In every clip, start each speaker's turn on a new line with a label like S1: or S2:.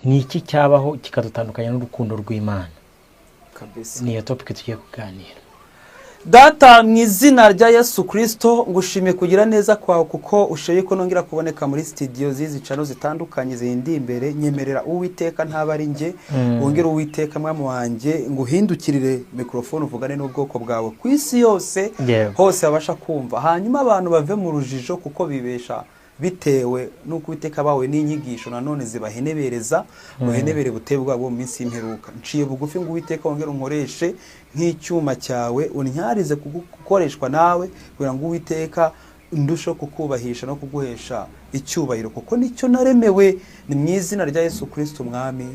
S1: ni iki cyabaho kikadutandukanya n'urukundo rw'Imana
S2: kabisa.
S1: niyo topic tugiye kuganira.
S2: Data mu izina rya Yesu Kristo ngushimiye kugira neza kwawe kuko ushoboye ko nongera kuboneka muri studio zizi cano zitandukanye zindi imbere. Nyemerera Uwiteka ntaba ari nge, wongera Uwiteka mwami wanje nguhindukirire microphone uvugane n'ubwoko bwawe ku isi yose hose abasha kumva, hanyuma abantu bave mu rujijo kuko bibesha bitewe nuko Uwiteka bawe n'inyigisho nanone zibahenebereza uhenebere butebwe bwabo mu minsi y'imperuka. Nciye bugufi ngo Uwiteka wongere unkoreshe nk'icyuma cyawe unyarize gukoreshwa nawe kugira ngo Uwiteka ndusho kukubahisha no kuguhesha icyubahiro kuko nicyo naremewe. Ni mu izina rya Yesu Kristo mwami,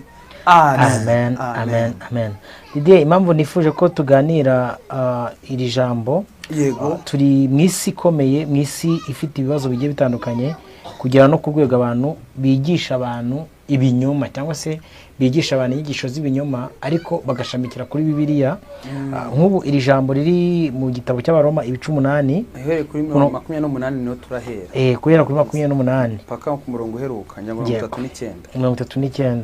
S1: amen amen amen. Didier, impamvu nifuje ko tuganira iri jambo,
S2: yego
S1: turi mu isi ikomeye, mu isi ifite ibibazo bigiye bitandukanye, kugira no ku rwego abantu bigisha abantu ibinyoma cyangwa se bigisha abantu inyigisho z'ibinyoma ariko bagashamikira kuri Bibiliya. Nk'ubu iri jambo riri mu gitabo cy'Abaroma ibice 8
S2: ahere kuri 28 niho turahera,
S1: guhera kuri 28
S2: paka ku murongo uheruka nyangwa 39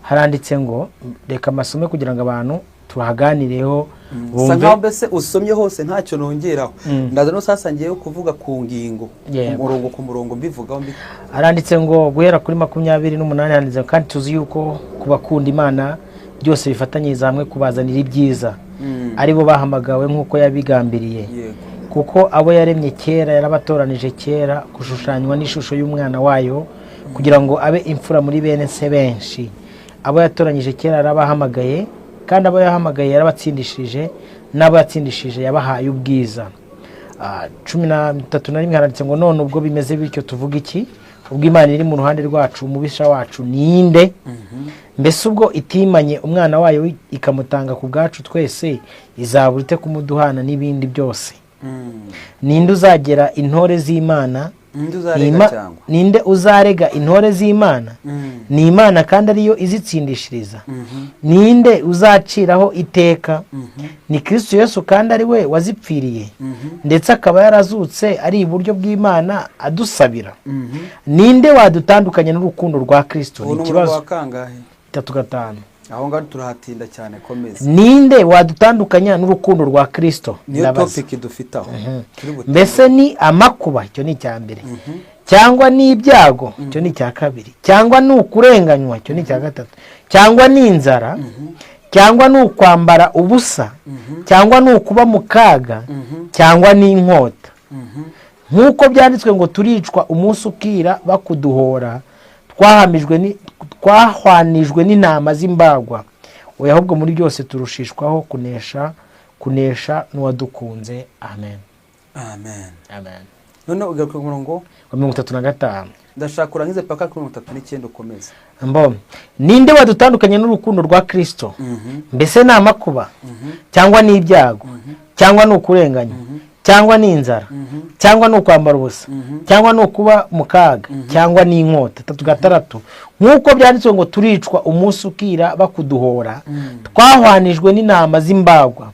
S1: haranditse ngo reka amasome kugira ngo abantu tuhaganireho
S2: bumve. Sanga mbese usomye hose ntacyo nongeraho, ndaza no sasangiye kuvuga ku ngingo umurongo ku murongo mbivugaho mbi.
S1: Haranditse ngo guhera kuri 28 handitse kandi tuzi yuko kubakunda Imana byose bifatanyiriza hamwe kubazanira ibyiza ari bo bahamagawe nk'uko yabigambiriye, kuko abo yaremye kera yarabatoranije kera gushushanywa n'ishusho y'umwana wayo kugira ngo abe imfura muri bene se benshi. Abo yatoranyije kera arabahamagaye, kandi abo yahamagaye yarabatsindishije, n'abo yatsindishije yabahaye ubwiza. 13 haranditse ngo none ubwo bimeze bityo tuvuga iki? Ubwo Imana iri mu ruhande rwacu umubisha wacu ninde? Mbese ubwo itimanye umwana wayo ikamutanga ku bwacu twese izaburite kumuduhana n'ibindi byose? Ninde uzagera intore z'Imana? Ninde uzarega intore z'Imana? Ni Imana kandi ariyo izitsindishiriza. Ninde uzaciraho iteka? Ni Kristo Yesu kandi ari we wazipfiriye, ndetse akaba yarazutse ari iburyo bw'Imana adusabira. Ninde wadutandukanya n'urukundo rwa Kristo? Ni ikibazo. 3:5
S2: aho ngaho turahatinda cyane, komeza.
S1: Ninde wadutandukanya n'urukundo rwa Kristo?
S2: Niyo topic dufitaho.
S1: Mbese ni amakuba, cyo ni icya mbere, cyangwa ni ibyago, cyo ni icya kabiri, cyangwa ni ukurenganywa, cyo ni icya gatatu, cyangwa ni inzara, cyangwa ni ukwambara ubusa, cyangwa ni ukuba mu kaga, cyangwa ni inkota. Nk'uko byanditswe ngo turicwa umunsi ukira bakuduhora, twahwanijwe n'intama z'imbagwa. Oya, ahubwo muri byose turushishwaho kunesha n'uwadukunze. Amen
S2: amen
S1: amen.
S2: None ugaruka ku murongo
S1: wa 35.
S2: ndashaka kurangiza paka kuri 39 ukomeza.
S1: Ninde wadutandukanya n'urukundo rwa Kristo? Mbese ni amakuba, cyangwa ni ibyago, cyangwa ni ukurenganya, cyangwa ni inzara, cyangwa ni ukwambara ubusa, cyangwa ni ukuba mu kaga, cyangwa ni inkota. 3:6 nk'uko byanditswe ngo turicwa umunsi ukira bakuduhora, twahwanijwe n'intama z'imbagwa.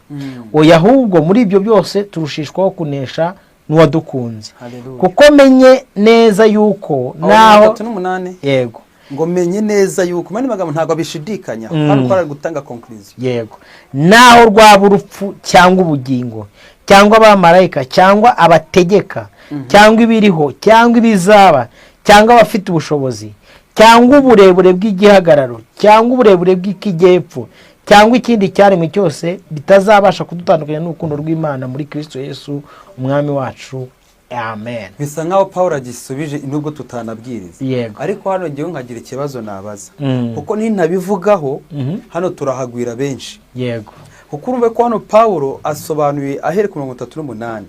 S1: Oya, ahubwo muri ibyo byose turushishwaho kunesha n'uwadukunze. Kuko menye neza yuko naho
S2: 38
S1: yego
S2: ngo menye neza yuko mani magambo ntago bishidikanya, hano kwara gutanga conclusion.
S1: Yego, naho rwaba urupfu cyangwa ubugingo, cyangwa abamarayika, cyangwa abategeka, cyangwa ibiriho, cyangwa ibizaba, cyangwa abafite ubushobozi, cyangwa uburebure bw'igihagararo, cyangwa uburebure bw'ikijyepfo, cyangwa ikindi cyaremwe cyose bitazabasha kudutandukanya n'urukundo rw'Imana muri Kristo Yesu umwami wacu. Amen.
S2: Bisa nkaho Paulo agisubije nubwo tutanabwiriza.
S1: Yego.
S2: Ariko hano ngiye nkagira ikibazo nabaza. Kuko nintabivugaho hano turahagwira benshi.
S1: Yego.
S2: Kuko urumve ko hano Paulo asobanuye ahere ku 38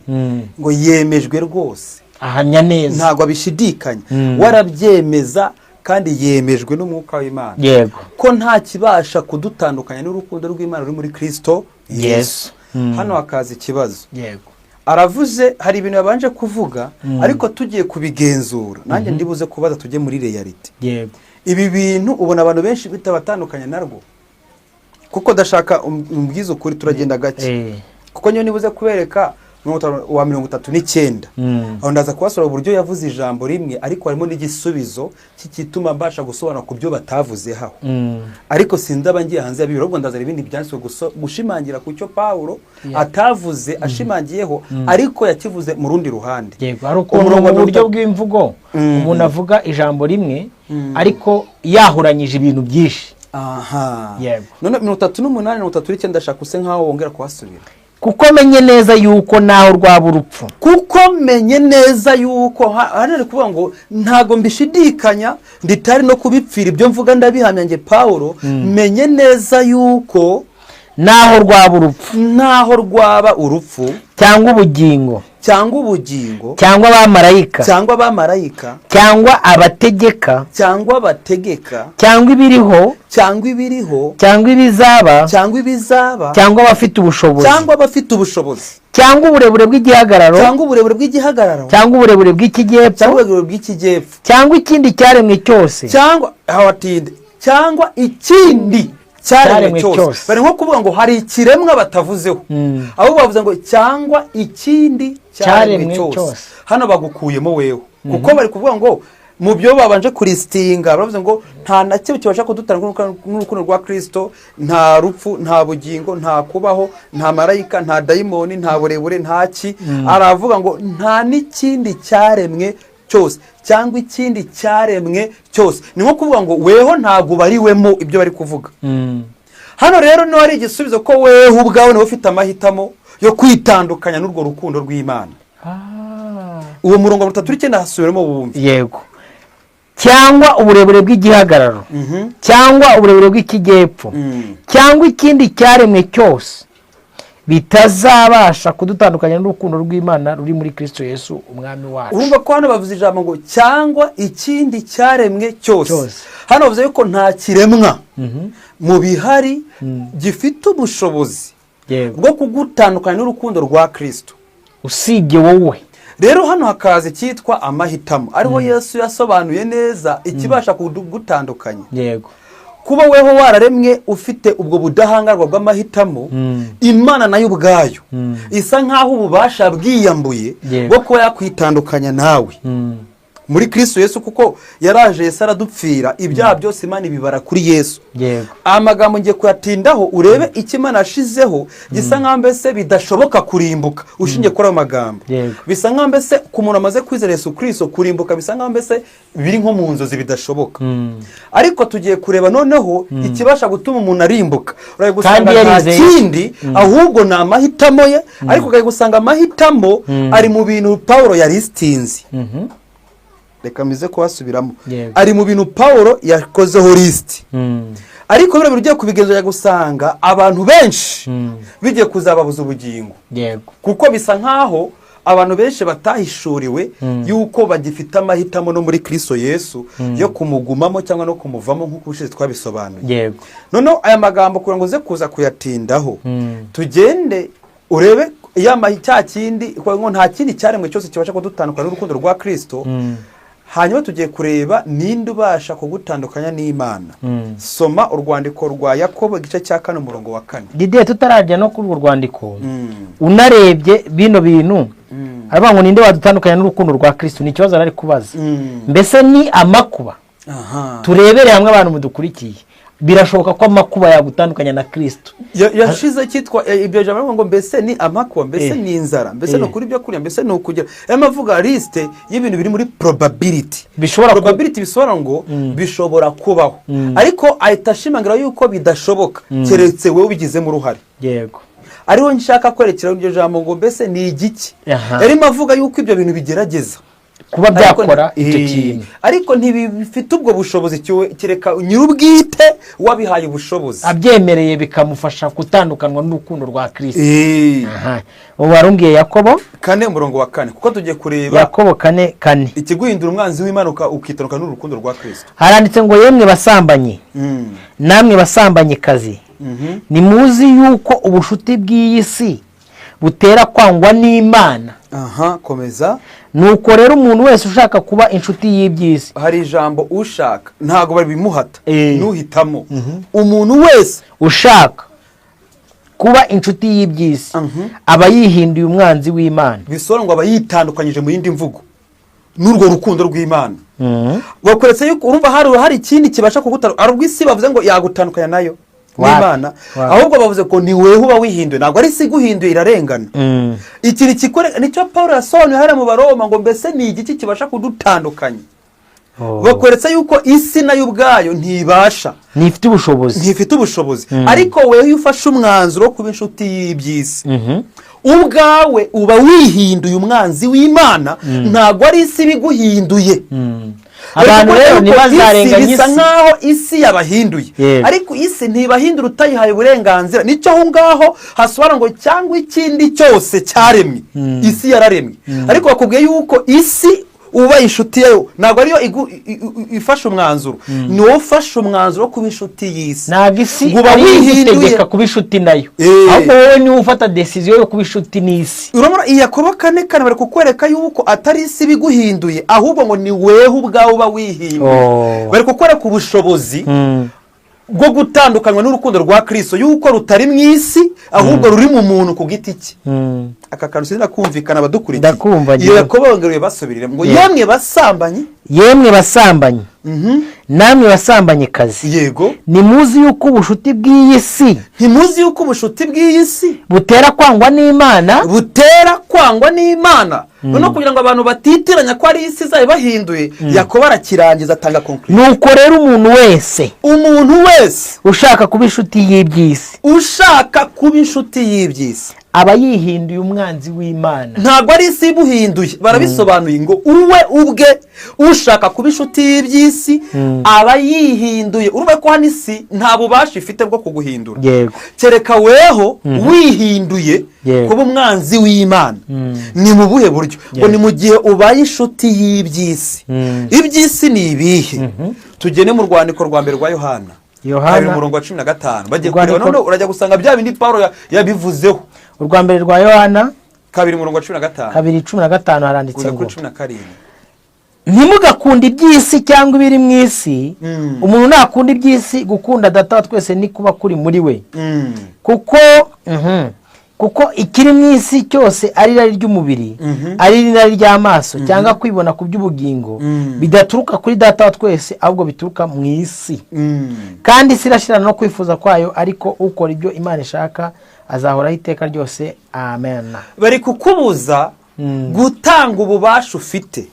S2: ngo yemejwe rwose.
S1: Ahamya neza.
S2: Ntago abishidikanya. Warabyemeza kandi yemejwe n'umwuka w'Imana.
S1: Yego.
S2: Ko nta kibasha kudutandukanya n'urukundo rw'Imana ruri muri Kristo Yesu. Hano hakaza ikibazo.
S1: Yego.
S2: Aravuze hari ibintu yabanje kuvuga ariko tugiye kubigenzura. Nanjye ndibuze kubaza tujye muri reality.
S1: Yego.
S2: Ibi bintu ubona abantu benshi bitabatandukanya narwo. Kuko dashaka umbwiza ukuri turagenda gake. Kuko nyo nibuze kubereka wa 39 aho ndaza kubasura uburyo yavuze ijambo rimwe ariko harimo n'igisubizo cyituma mbasha gusobanura ku byo batavuze haho ariko sindaba ngiye hanze y'abibiro ubwo ndazara ibindi byanditswe gushimangira ku cyo Paulo atavuze ashimangiyeho ariko yakivuze mu rundi ruhande.
S1: Yego ari ukuntu mu buryo bw'imvugo umuntu avuga ijambo rimwe ariko yahuranyije ibintu byinshi.
S2: Aha.
S1: Yego.
S2: None 38 39 ndashaka use nkaho wongera kuhasubira.
S1: Kuko menye neza yuko naho rwaba urupfu.
S2: Kuko menye neza yuko hano ari kuvuga ngo ntago mbishidikanya nditari no kubipfira ibyo mvuga ndabihamya nge Paulo menye neza yuko
S1: naho rwaba urupfu.
S2: Naho rwaba urupfu
S1: cyangwa ubugingo.
S2: Cyangwa abamarayika.
S1: Cyangwa abategeka. Cyangwa ibiriho. Cyangwa ibizaba. Cyangwa abafite ubushobozi. Cyangwa uburebure bw'igihagararo. Cyangwa uburebure bw'ikijyepfo. Cyangwa ikindi cyaremwe cyose.
S2: Cyangwa ikindi cyaremwe cyose. Bari nko kuvuga ngo hari ikiremwa batavuzeho. Abo bavuze ngo cyangwa ikindi cyaremwe cyose. Hano bagukuyemo wewe. Kuko bari kuvuga ngo mu byo babanje kuristinga bavuze ngo nta na cyo kibasha kudutanga n'urukundo rwa Kristo, nta rupfu, nta bugingo, nta kubaho, nta marayika, nta dayimoni, nta burebure, nta ki. Aravuga ngo nta n'ikindi cyaremwe cyose cyangwa ikindi cyaremwe cyose. Ni nko kuvuga ngo weho ntago bariwemo ibyo bari kuvuga. Hano rero no ari igisubizo ko weho ubwawe niwe ufite amahitamo yo kwitandukanya n'urwo rukundo rw'Imana. Uwo murongo wa 39 hasubiremo bumvi.
S1: Yego. Cyangwa uburebure bw'igihagararo. Cyangwa uburebure bw'ikijyepfo. Cyangwa ikindi cyaremwe cyose bitazabasha kudutandukanya n'urukundo rw'Imana ruri muri Kristo Yesu umwami wacu.
S2: Urumva ko hano bavuze ijambo ngo cyangwa ikindi cyaremwe cyose. Hano bavuze yuko nta kiremwa mu bihari gifite ubushobozi bwo kugutandukanya n'urukundo rwa Kristo
S1: usibye wowe.
S2: Rero hano hakaze cyitwa amahitamo ariho Yesu yasobanuye neza ikibasha kugutandukanya.
S1: Yego.
S2: Kuba weho wararemwe ufite ubwo budahangarwa bw'amahitamo, Imana nayo ubwayo isa nkaho ububasha bwiyambuye bwo ko yakwitandukanya nawe muri Kristo Yesu, kuko yaraje Yesu aradupfira ibyaha byose Imana ibibara kuri Yesu. Amagambo ngiye kuyatindaho urebe icyo Imana ashizeho gisa nkaho mbese bidashoboka kurimbuka ushingiye kuri amagambo. Bisa nkaho mbese ku muntu amaze kwizera Yesu Kristo kurimbuka bisa nkaho mbese biri nko mu nzozi bidashoboka. Ariko tugiye kureba noneho ikibasha gutuma umuntu arimbuka. Uraye gusanga nta kindi ahubwo na amahitamo ye, ariko ugaye gusanga amahitamo ari mu bintu Paulo yaristinze. Reka mize kuhasubiramo. Ari mu bintu Paulo yakozeho list. Ariko bire birugiye kubigenzura gusanga abantu benshi bigiye kuzababuza ubugingo. Kuko bisa nkaho abantu benshi batahishuriwe yuko bagifite amahitamo no muri Kristo Yesu yo kumugumamo cyangwa no kumuvamo nk'uko ushize twabisobanuye. None aya magambo kugira ngo ze kuza kuyatindaho tugende urebe cya kindi ko nta kindi cyaremwe cyose kibasha kudutandukanya n'urukundo rwa Kristo. Hanyuma tugiye kureba ninde ubasha kugutandukanya n'Imana. Soma urwandiko rwa Yakobo igice cya 4 umurongo wa 4.
S1: Didier tutarajya no kuri urwandiko unarebye bino bintu aravuga ngo ninde wadutandukanya n'urukundo rwa Kristo. Ni kibazo ari kubaza. Mbese ni amakuba. Turebere hamwe abantu mudukurikiye. Birashoboka ko amakuba yagutandukanya na Kristo.
S2: Yashize cyitwa ibyo jambo ngo mbese ni amakuba, mbese ni inzara, mbese no kuri byo kurya, mbese no kugira. Amavuga liste y'ibintu biri muri probability. Probability bisobanura ngo bishobora kubaho. Ariko ahitashimangira yuko bidashoboka keretse wewe ubigizemo uruhare.
S1: Yego.
S2: Ariho nshaka kwerekera iryo jambo ngo mbese ni igiki. Yari mavuga yuko ibyo bintu bigerageza
S1: kuba byakora icyo kintu,
S2: ariko ntibifite ubwo bushobozi kireka nyirubwite wabihaye ubushobozi
S1: abyemereye bikamufasha kutandukanwa n'urukundo rwa Kristo. Warumbiye Yakobo
S2: 4 umurongo wa 4 kuko tugiye kureba
S1: Yakobo 4
S2: ikiguhindura umwanzi w'Imana ukitanuka n'urukundo rwa Kristo.
S1: Haranditse ngo yemwe basambanye namwe basambanye kazi nimuzi yuko ubushuti bw'iyi si butera kwangwa n'Imana.
S2: Komeza.
S1: Nuko rero umuntu wese ushaka kuba inshuti y'ibyisi,
S2: hari ijambo ushaka ntago bari bimuhata nuhitamo. Umuntu wese
S1: ushaka kuba inshuti y'iby'isi aba yihinduye umwanzi w'Imana.
S2: bisobanura ngo aba yitandukanyije mu yindi mvugo n'urwo rukundo rw'Imana. bakweretse yuko urumva hari ikindi kibasha kugutara, ari ubw'isi bavuze ngo yagutandukanya nayo n'Imana, ahubwo bavuze ko ni wewe uba wihinduye, ntabwo ari isi iguhinduye irarengana. ikintu kikore nicyo Pawulo yasobanuye hariya mu Baroma ngo mbese ni igiki kibasha kudutandukanya. bakweretse yuko isi nayo ubwayo
S1: ntifite
S2: ubushobozi, ariko wewe iyo ufashe umwanzuro wo kuba inshuti y'iby'isi, ubwawe uba wihinduye umwanzi w'Imana, ntabwo ari isi biguhinduye.
S1: abantu rero ntibazarenganye isi,
S2: bisa nkaho isi yabahinduye, ariko isi ntibahindura utayihaye uburenganzira. nicyo aho ngaho hasobanura ngo cyangwa ikindi cyose cyaremwe, isi yararemwe, ariko bakubwiye yuko isi uba inshuti yayo ntabwo ariyo ifashe umwanzuro, ni wowe ufashe umwanzuro wo kuba inshuti y'isi.
S1: ntabwo isi ari igutegeka kuba inshuti nayo, ahubwo wowe niwe ufata decision yo kuba inshuti n'isi.
S2: urabona Yakobo 4:4 bari kukwereka yuko atari isi biguhinduye, ahubwo ngo ni wewe ubwawe uba wihinduye. bari kukwereka ubushobozi bwo gutandukanywa n'urukundo rwa Kristo, yuko rutari mu isi ahubwo ruri mu muntu ku giti cye. aka kantu sinzi kumvikana abadukurikiye. iyo Yakobo bongerewe basubirire ngo yemwe basambanyi namwe basambanye kazi, yego
S1: ntimuzi yuko ubushuti bw'iyi si butera kwangwa n'Imana. noneho kugira ngo abantu batitiranya ko ari isi izayo bahinduye, Yakobo arakirangiza atanga conclusion. nuko rero umuntu wese ushaka kuba inshuti y'iby'isi aba yihinduye umwanzi w'Imana.
S2: ntabwo ari isi ibuhinduye, barabisobanuye ngo uwe ubwe ushaka kuba inshuti y'iby'isi aba yihinduye. urumva ko hano isi nta bubasha ifite bwo kuguhindura, kereka weho wihinduye kuba umwanzi w'Imana. ni mu buhe buryo? ngo ni mu gihe ubaye inshuti y'iby'isi. iby'isi ni ibihe? tugene mu rwandiko rwa mbere rwa Yohana 15 bagiye kureba, none urajya gusanga bya bindi Pawulo yabivuzeho.
S1: urwa mbere rwa Yohana
S2: 2:15
S1: haranditse ngo ntimugakunde iby'isi cyangwa ibiri mu isi. umuntu nakunda iby'isi, gukunda Data wa twese ni kuba kuri muri we. kuko ikiri mu isi cyose ari irari ry'umubiri, ari irari ry'amaso, cyangwa kwibona ku by'ubugingo, bidaturuka kuri Data wa twese, ahubwo bituruka mu isi. kandi isi irashirana no kwifuza kwayo, ariko ukora ibyo Imana ishaka azahoraho iteka ryose. Amen.
S2: bari kukubuza gutanga ububasha ufite,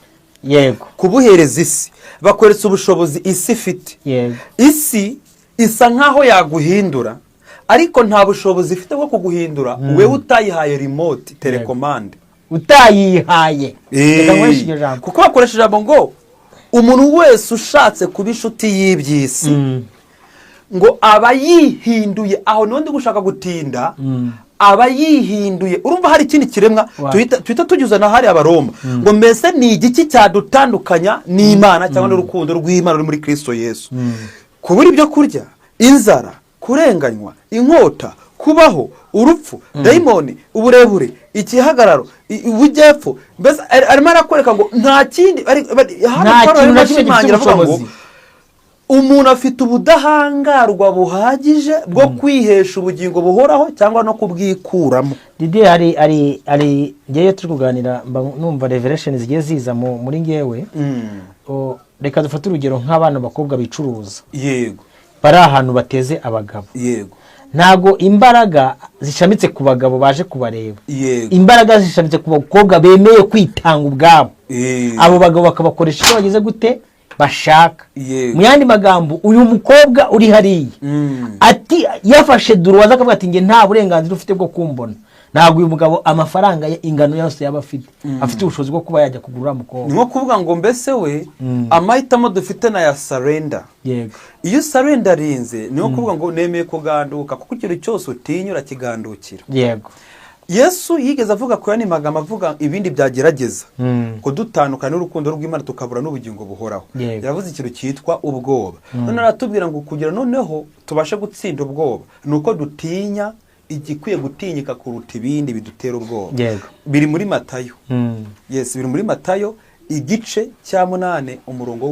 S2: kubuhereza isi. bakweretse ubushobozi isi ifite. isi isa nkaho yaguhindura, ariko nta bushobozi ifite bwo kuguhindura wewe utayihaye remote telecommande,
S1: utayihaye.
S2: kuko bakoresha ijambo ngo umuntu wese ushatse kuba inshuti y'iby'isi ngo aba yihinduye. aho n'undi gushaka gutinda, aba yihinduye. urumva hari ikindi kiremwa tuhita tugize na hari Abaroma ngo mbese ni igiki cyadutandukanya n'Imana cyangwa n'urukundo rw'Imana ruri muri Kristo Yesu? kubura ibyo kurya, inzara, kurenganywa, inkota, kubaho, urupfu, dayimoni, uburebure, ikihagararo, ubujyepfo. mbese arimo arakwereka ngo nta kindi, umuntu afite ubudahangarwa buhagije bwo kwihesha ubugingo buhoraho cyangwa no kubwikuramo.
S1: hari ngewe turi kuganira, numva revelation zigiye ziza muri ngewe. reka dufate urugero nk'abana bakobwa bicuruza, bari ahantu bateze abagabo. ntago imbaraga zishamitse ku bagabo baje kubareba, imbaraga zishamitse ku bakobwa bemeye kwitanga ubwabo. abo bagabo bakabakoresha icyo bageze gute bashaka. mu yandi magambo, uyu mukobwa uri hariya ati yafashe duruwaza akavuga ati nge nta burenganzira ufite bwo kumbona. ntabwo uyu mugabo amafaranga ingano yose yaba afite ubushobozi bwo kuba yajya kugura mukobwa.
S2: nko kuvuga ngo mbese we amahitamo dufite na ya surrender. iyo surrendarinze niyo kuvuga ngo nemeye kuganduka, kuko ikintu cyose utinyura kigandukira. Yesu yigeze avuga ko yani magambo avuga ibindi byagerageza kudutandukana n'urukundo rw'Imana tukabura n'ubugingo buhoraho. yavuze ikintu cyitwa ubwoba. none aratubwira ngo kugira noneho tubashe gutsinda ubwoba nuko dutinya igikwiye gutinyika kuruta ibindi bidutera ubwoba. biri muri Matayo. biri muri Matayo igice cya 8 umurongo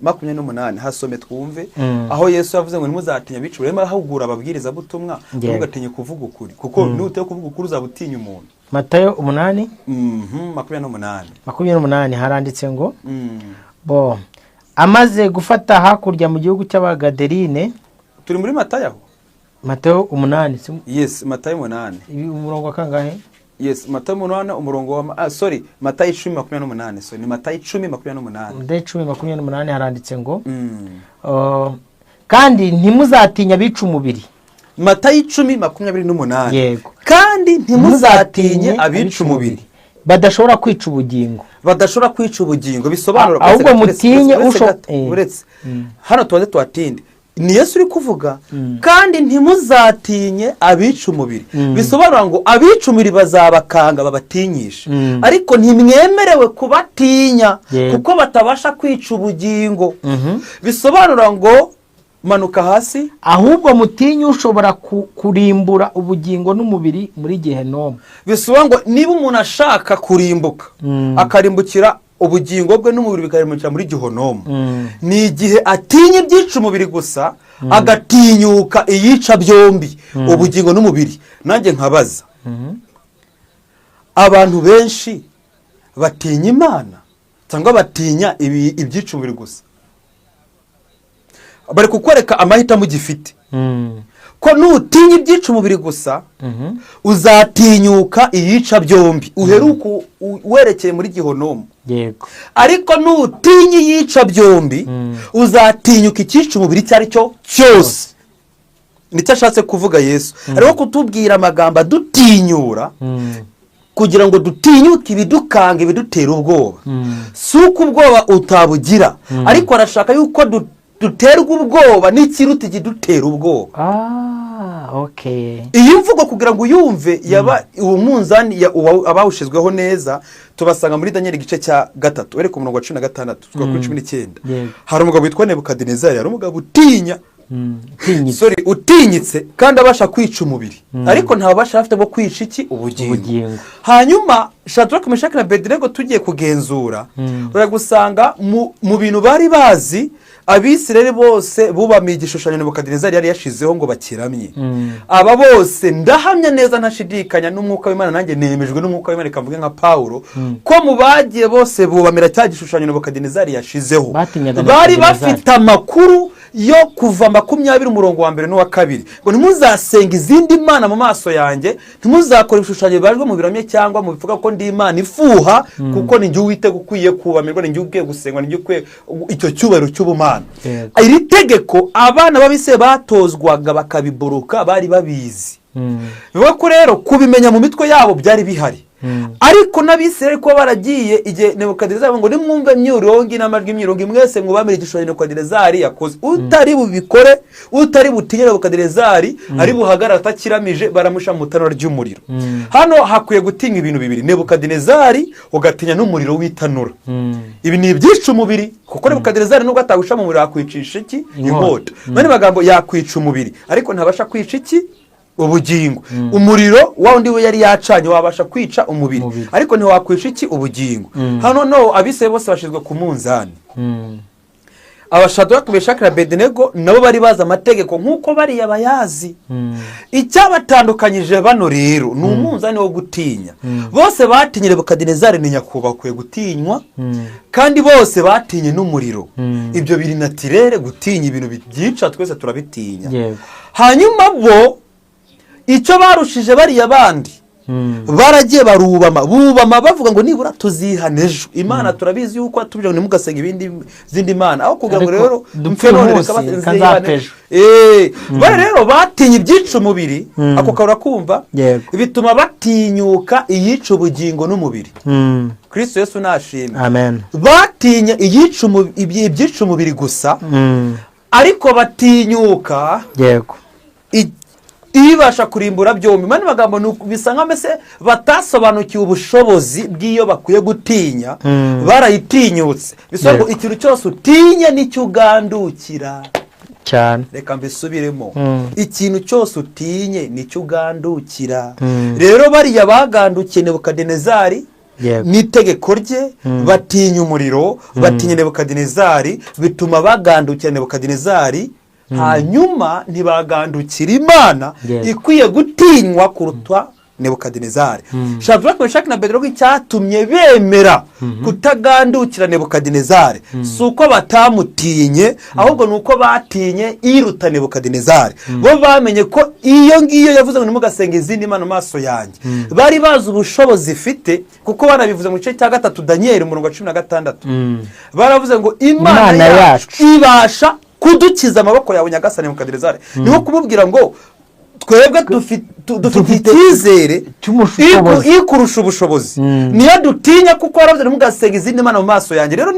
S2: 20:28 hasome twumve aho Yesu yavuze ngo ntimuzatinya abica urema ahugura ababwiriza butumwa ntugatinye kuvuga ukuri kuko nute kuvuga ukuri uzabutinya umuntu.
S1: Matayo 8
S2: 20:28
S1: haranditse ngo bo amaze gufata hakurya mu gihugu cy'Abagaderine.
S2: Turi muri Matayo
S1: 8.
S2: Yes, Matayo 8
S1: umurongo wa kangahe?
S2: Yes, Matayo 8 umurongo wa Matayo 10:28. So ni Matayo 10:28.
S1: Matayo 10:28 haranditse ngo kandi ntimuzatinya abica umubiri.
S2: Matayo 10:28.
S1: Yego.
S2: Kandi ntimuzatinye abica umubiri
S1: badashobora kwica ubugingo.
S2: Badashobora kwica ubugingo bisobanura
S1: ahubwo mutinye
S2: uretse hano tubaze tuhatinde. Ni Yesu uri kuvuga kandi ntimuzatinye abica umubiri. Bisobanura ngo abica umubiri bazabakanga babatinyisha. Ariko ntimwemerewe kubatinya kuko batabasha kwica ubugingo. Bisobanura ngo manuka hasi ahubwo mutinye ushobora kurimbura ubugingo n'umubiri muri Gehenomu. Bisobanura ngo niba umuntu ashaka kurimbuka akarimbukira ubugingo bwe n'umubiri bikarimbukira muri Gehenomu, ni igihe atinya ibyica umubiri gusa agatinyuka iyica byombi ubugingo n'umubiri. Nanjye nkabaza abantu benshi batinya Imana cyangwa batinya ibyica umubiri gusa? Bari kukwereka amahitamo gifite ko nutinya ibyica umubiri gusa uzatinyuka iyica byombi uheruka werekeye muri Gehenomu.
S1: Yego.
S2: Ariko nutinya iyica byombi uzatinyuka ikica umubiri cyari cyo cyose. Nicyo ashatse kuvuga Yesu. Ariko kutubwira amagambo dutinyura kugira ngo dutinyuke ibidukanga ibidutera ubwoba. Suko ubwoba utabugira ariko arashaka yuko duterwa ubwoba n'ikiruta igidutera ubwoba.
S1: Okay.
S2: Iyi mvugo kugira ngo uyumve yaba uwo munzani abawushizweho neza tubasanga muri Daniel igice cya 3 ereko umurongo wa 16 twa 19. Hari umugabo witwa Nebukadinezari, hari umugabo utinya utinyitse kandi abasha kwica umubiri ariko ntabasha afite bwo kwica iki ubugingo. Hanyuma Shadraka, Meshaki na Abedinego tugiye kugenzura uragusanga mu bintu bari bazi Abisirayeli bose bubamiye igishushanyo Nebukadinezari yari yashizeho ngo bakiramye. Aba bose ndahamya neza ntashidikanya n'umwuka w'Imana, nanjye nemejwe n'umwuka w'Imana kavuge nka Paulo ko mu bagiye bose bubamira cya gishushanyo Nebukadinezari yashizeho bari bafite amakuru yo kuva 20 umurongo wa 1 n'uwa 2 ngo ntimuzasenga izindi mana mu maso yanjye, ntimuzakora ibishushanyo bajwe mu biramye cyangwa mu bivuga ko ndi Imana ifuha kuko ni njye Uwiteka ukwiye kubamirwa, ni njye ukwiye gusengwa, ni njye ukwiye icyo cyubahiro cy'ubumana. Iri tegeko abana babise batozwaga bakabiboroka bari babizi. Bivuga ko rero kubimenya mu mitwe yabo byari bihari. Ariko n'Abisirayeli ko baragiye igihe Nebukadinezari ngo nimwumve imyirongi n'amajwi imyirongi mwese mwubamire igishushanyo Nebukadinezari yakoze. Utari bubikore, utari butinye Nebukadinezari ari buhagarara atakiramije baramusha mu tanura ry'umuriro. Hano hakwiye gutinya ibintu bibiri, Nebukadinezari ugatinya n'umuriro w'itanura. Ibi ni ibyica umubiri kuko Nebukadinezari nubwo atagusha mu muriro yakwicisha iki inkota. None magambo yakwica umubiri ariko ntabasha kwica iki ubugingo. Umuriro wa undi we yari yacanye wabasha kwica umubiri ariko ntiwakwica iki ubugingo. Hano no Abisirayeli bose bashizwe ku munzani. Abashadraka, Meshaki na Abedinego nabo bari baza amategeko nkuko bari yabayazi. Icyabatandukanyije bano rero ni umunzani wo gutinya. Bose batinye Nebukadinezari ni nyakubakwe gutinywa kandi bose batinye n'umuriro. Ibyo biri natirere gutinya ibintu byica twese turabitinya. Hanyuma bo icyo barushije bari abandi baragiye bubama bavuga ngo nibura tuzihana ejo. Imana turabizi yuko atubije ngo ntimugasenge zindi mana aho kugira ngo rero mpfe none reka bazihane. Bari rero batinye ibyica umubiri ako kabura kumva bituma batinyuka iyica ubugingo n'umubiri. Kristo Yesu nashimye.
S1: Amen.
S2: Batinye ibyica umubiri gusa ariko batinyuka ibasha kurimbura byombi. Mani magambo bisa nkamese batasobanukiwe ubushobozi bw'iyo bakwiye gutinya barayitinyutse. Bisobanura ikintu cyose utinye nicyo ugandukira cyane. Reka mbisubiremo, ikintu cyose utinye nicyo ugandukira. Rero bariya bagandukiye Nebukadinezari n'itegeko rye, batinya umuriro, batinya Nebukadinezari, bituma bagandukira Nebukadinezari, hanyuma ntibagandukira Imana ikwiye gutinywa kuruta Nebukadinezari. Shadraka, Meshaki na Abedenego icyatumye bemera kutagandukira Nebukadinezari si uko batamutinye, ahubwo ni uko batinye iruta Nebukadinezari. Bo bamenye ko iyo ngiyo yavuze ngo ntimugasenga izindi mana mu maso yanjye, bari bazi ubushobozi ifite, kuko banabivuze mu gice cya 3 Daniyeli 16. Baravuze ngo Imana yacu ibasha kudukiza amaboko yawe Nyagasani Nebukadinezari. Niho kumubwira ngo twebwe dufite icyizere ikurusha ubushobozi, niyo dutinya, kuko waravuze ntimugasenga izindi mana mu maso yanjye. Rero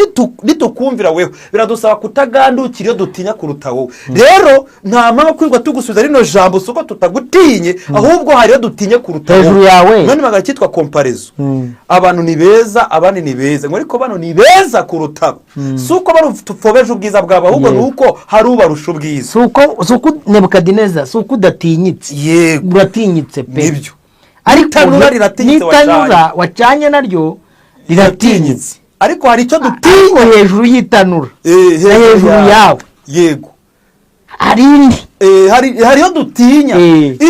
S2: nitukumvira wewe biradusaba kutagandukira iyo dutinya kuruta wowe. Rero nta mpamvu kwirwa tugusubiza rino jambo suko tutagutinye, ahubwo hariyo dutinye kuruta wowe. None magana cyitwa comparaison. Abantu ni beza, abandi ni beza, ngo ariko bano ni beza kuruta suko barufobesha ubwiza bwabo, ahubwo nuko hari ubarusha ubwiza.
S1: Suko Nebukadineza suko udatinyitse,
S2: yego
S1: uratinyitse pe.
S2: Nibyo.
S1: Ariko nitanura wacanye naryo riratinyitse,
S2: ariko hari icyo dutinya
S1: hejuru yitanura, hejuru yawe,
S2: yego
S1: arindi
S2: hariyo dutinya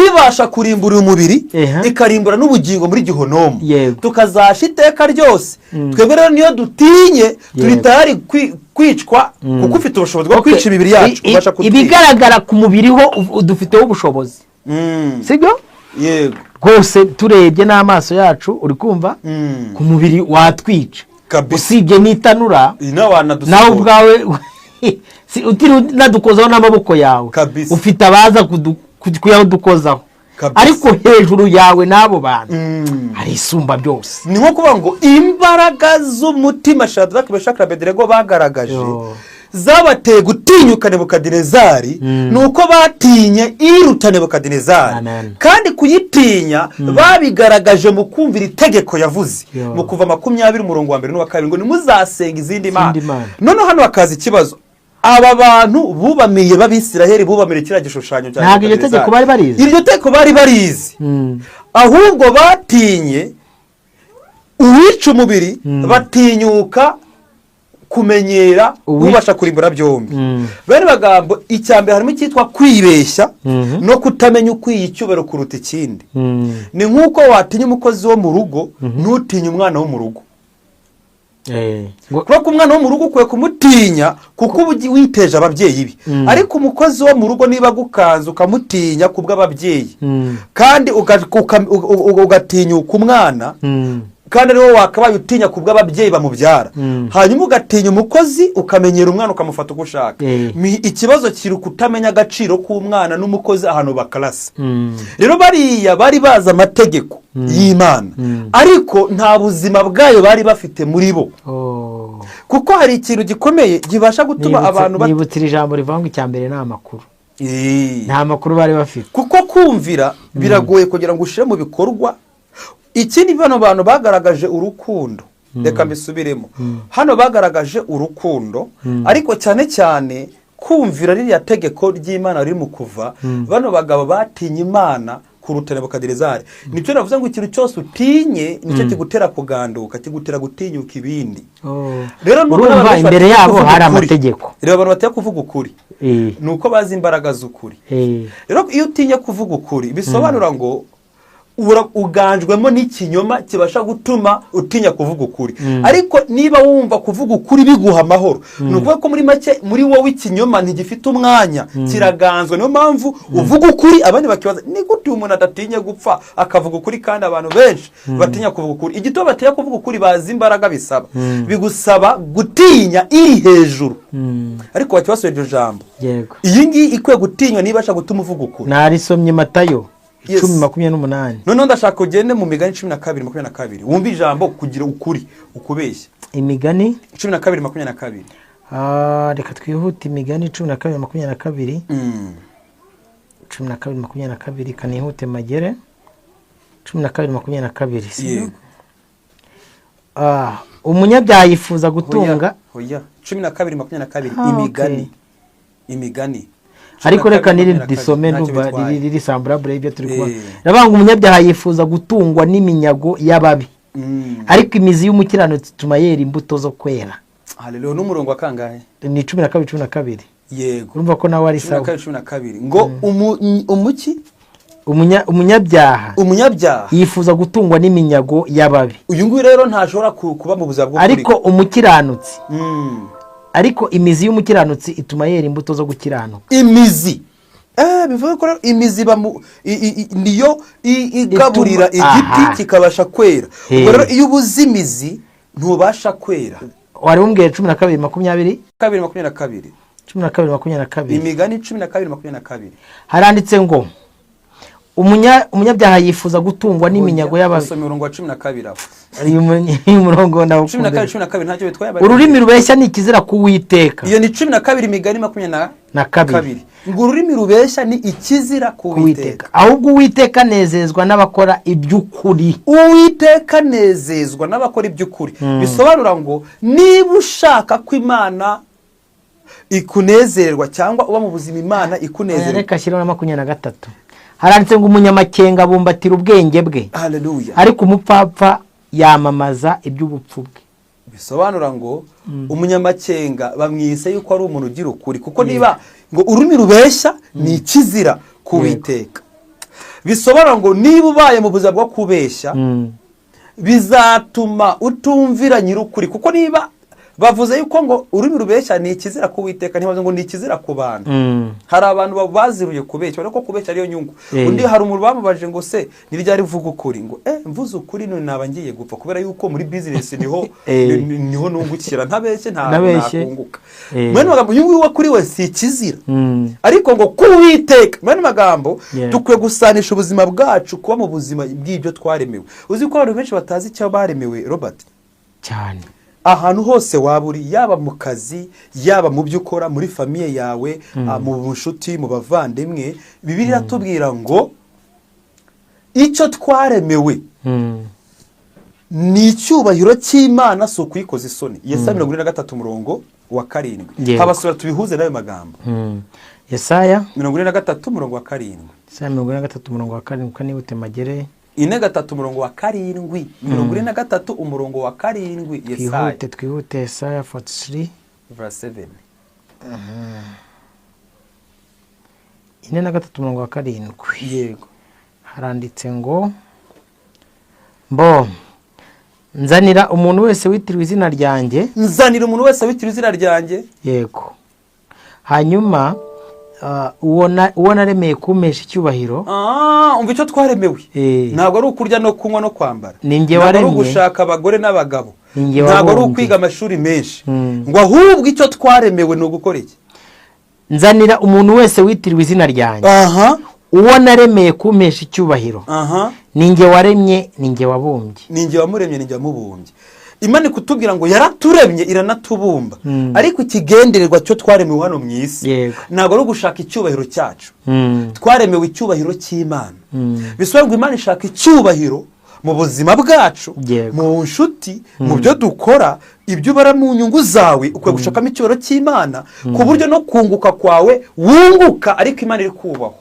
S2: ibasha kurimbura umubiri, ikarimbura n'ubugingo muri gihonomo, tukazasha iteka ryose. Twebwe rero niyo dutinye turi tayari kwicwa, kuko ufite ubushobozi bwo kwica imibiri yacu.
S1: Ibigaragara ku mubiri ho dufiteho ubushobozi, sibyo?
S2: Yego
S1: rwose turebye n'amaso yacu, uri kumva ku mubiri watwica, usibye n'itanura nawe ubwawe utiri nadukozaho n'amaboko yawe, ufite abaza kuyadukozaho, ariko hejuru yawe n'abo bantu hari isumba byose.
S2: Ni nko kuvuga ngo imbaraga z'umutima Shadraka, Meshaki na Abedenego bagaragaje zabateye gutinyuka Nebukadinezari, nuko batinye iruta Nebukadinezari. Kandi kuyitinya babigaragaje mu kumvira itegeko yavuze mu kuva 20 umurongo wa 1 n'uwa 2 ngo nimuzasenga izindi mana. None hano hakaza ikibazo, aba bantu bubamiye b'Abisiraheli bubamira kiriya gishushanyo cya
S1: ntabwo iryo tegeko bari barizi,
S2: iryo tegeko bari barizi, ahubwo batinye uwica umubiri, batinyuka kumenyera ubasha kurimbura byombi. Bene bagambo icyambere harimo cyitwa kwibeshya no kutamenya ukwiye icyubero kuruta ikindi. Ni nkuko watinya umukozi wo mu rugo nutinya umwana wo mu rugo. Kuko umwana wo mu rugo ukwiye kumutinya kuko uba witeje ababyeyi be, ariko umukozi wo mu rugo niba gukanza ukamutinya kubw'ababyeyi, kandi ugatinyuka umwana, kandi ariwo wakabaye utinya kubw'ababyeyi bamubyara, hanyuma ugatinya umukozi ukamenyera umwana ukamufata uko ushaka. Ikibazo kiri kutamenya agaciro k'umwana n'umukozi ahantu bakarasa. Rero bariya bari bazi amategeko y'Imana, ariko nta buzima bwayo bari bafite muri bo, kuko hari ikintu gikomeye gibasha gutuma abantu
S1: nibutira ijambo rivanga icyambere n'amakuru. Nta makuru bari bafite,
S2: kuko kumvira biragoye kugira ngo ushire mu bikorwa. Ikindi bano bantu bagaragaje urukundo, reka mbisubiremo, hano bagaragaje urukundo, ariko cyane cyane kumvira ririya tegeko ry'Imana riri mu kuva. Bano bagabo batinye Imana kuruta Nebukadinezari. Nicyo navuze ngo ikintu cyose utinye nicyo kigutera kuganduka, kigutera gutinyuka ibindi.
S1: Rero urumva imbere yabo hari amategeko,
S2: rero abantu bateye kuvuga ukuri nuko bazi imbaraga z'ukuri. Rero iyo utinya kuvuga ukuri bisobanura ngo uganjwemo n'ikinyoma kibasha gutuma utinya kuvuga ukuri. Ariko niba wumva kuvuga ukuri biguha amahoro, nukuvuga ko muri make muri wowe ikinyoma ntigifite umwanya, kiraganzwe. Niyo mpamvu uvuga ukuri, abandi bakibaza ni gute umuntu adatinye gupfa akavuga ukuri, kandi abantu benshi batinya kuvuga ukuri. Igitabo batinya kuvuga ukuri bazi imbaraga bisaba, bigusaba gutinya iri hejuru, ariko bakibasuye iryo jambo. Iyi ngiyi ikwiye gutinywa nibasha gutuma uvuga ukuri.
S1: Narisomye Matayo 10:28.
S2: None ndashaka ugende mu Migani 12:22 wumva ijambo kugira ukuri ukubeshya.
S1: Imigani
S2: 12:22.
S1: Reka twihute Imigani 12:22. 12:22 kanihute magere 12:22. Sibyo? Umunyabyaha yifuza gutunga.
S2: Hoya 12:22 Imigani.
S1: Ariko reka niri disome nduva riri samburabure ibyo turi kuba. Rabanga umunyabyaha yifuza gutungwa n'iminyago y'ababi. ariko imizi y'umukiranutsi ituma yera imbuto zo kwera.
S2: Haleluya. N'umurongo wa kangahe?
S1: Ni 12:12.
S2: Yego.
S1: Urumva ko nawe ari sawa.
S2: 12:12 ngo umuki
S1: umunyabyaha yifuza gutungwa n'iminyago y'ababi.
S2: Uyu nguyu rero ntashobora kuba mu buzima bwo kuri.
S1: Ariko umukiranutsi ariko imizi y'umukiranutsi ituma yera imbuto zo gukiranuka.
S2: Imizi bivuga ko imizi niyo igaburira igiti kikabasha kwera. Ubwo rero iyo ubuze imizi ntubasha kwera.
S1: Wari umbwiye 12:20
S2: 12:22 Imigani 12:22
S1: haranditse ngo umunyabyaha yifuza gutungwa n'iminyago y'ababi.
S2: Usome umurongo wa 12 aho.
S1: Uyu murongo ndawo
S2: 12 ntacyo bitwaye.
S1: Ururimi rubeshya ni ikizira kuwiteka.
S2: Iyo ni 12 Imigani 22. Ngo ururimi rubeshya ni ikizira kuwiteka.
S1: Ahubwo Uwiteka nezezwa n'abakora iby'ukuri.
S2: Uwiteka nezezwa n'abakora iby'ukuri. Bisobanura ngo niba ushaka ko Imana ikunezerwa cyangwa uba mu buzima Imana ikunezerwa.
S1: Reka shyiraho na 23. Haranditse ngo umunyamakenga bumbatira ubwenge bwe.
S2: Haleluya.
S1: Ariko umupfapfa yamamaza iby'ubupfu bwe.
S2: Bisobanura ngo umunyamakenga bamwise yuko ari umuntu ugira ukuri, kuko niba ngo ururimi rubeshya ni ikizira kuwiteka. Bisobanura ngo niba ubaye mu buzima bwo kubeshya bizatuma utumvira nyir'ukuri, kuko niba bavuze yuko ngo ururimi rubeshya ni ikizira kuwiteka, ntibaze ngo ni ikizira ku bantu. Hari abantu baziruye kubeshya, ariko kubeshya ariyo nyungu. Undi hari umuntu bamubaje ngo se niryari vuga ukuri, ngo mvuze ukuri none naba ngiye gupfa, kubera yuko muri business niho nungukira, ntabeshye nakunguka. Mwene magambo uyu nguyu kuri we si ikizira, ariko ngo kuwiteka. Mwene magambo dukwiye gusanisha ubuzima bwacu kuba mu buzima bw'ibyo twaremewe. Uzi ko abantu benshi batazi icyo baremewe, Robert?
S1: Cyane.
S2: Ahantu hose waburi, yaba mu kazi, yaba mu byo ukora, muri famiye yawe, mu nshuti, mu bavandimwe, Bibiliya iratubwira ngo icyo twaremewe ni icyubahiro cy'Imana, so kuyikoza isoni. Yesaya 43:7. Habasura tubihuze nayo magambo.
S1: Yesaya
S2: 43:7.
S1: Yesaya 43:7 kanibute magere
S2: 43:7. 43:7 Yesaya.
S1: Twihute Yesaya 43:7. 43:7.
S2: Yego.
S1: Haranditse ngo nzanira umuntu wese witiriwe izina ryanjye.
S2: Nzanira umuntu wese witiriwe izina ryanjye.
S1: Yego. Hanyuma uwo naremeye kumpesha icyubahiro.
S2: Umva icyo twaremewe. Ntabwo ari ukurya no kunywa no kwambara.
S1: Ntabwo
S2: ari ugushaka abagore n'abagabo. Ntabwo ari ukwiga amashuri menshi. Ngo ahubwo icyo twaremewe ni ugukora iki?
S1: Nzanira umuntu wese witiriwe izina ryanjye. Uwo naremeye kumpesha icyubahiro. Ninjye waremye, ninjye wabumbye.
S2: Ninjye wamuremye, ninjye wamubumbye. Imana kutubwira ngo yaraturemye iranatubumba. Ariko ikigendererwa cyo twaremewe hano mu isi ntabwo ari ugushaka icyubahiro cyacu. Twaremewe icyubahiro cy'Imana. Bisobanura ngo Imana ishaka icyubahiro mu buzima bwacu, mu nshuti, mu byo dukora, ibyo ubara mu nyungu zawe, ukwiye gushakamo icyubahiro cy'Imana ku buryo no kunguka kwawe wunguka, ariko Imana iri kubahwa.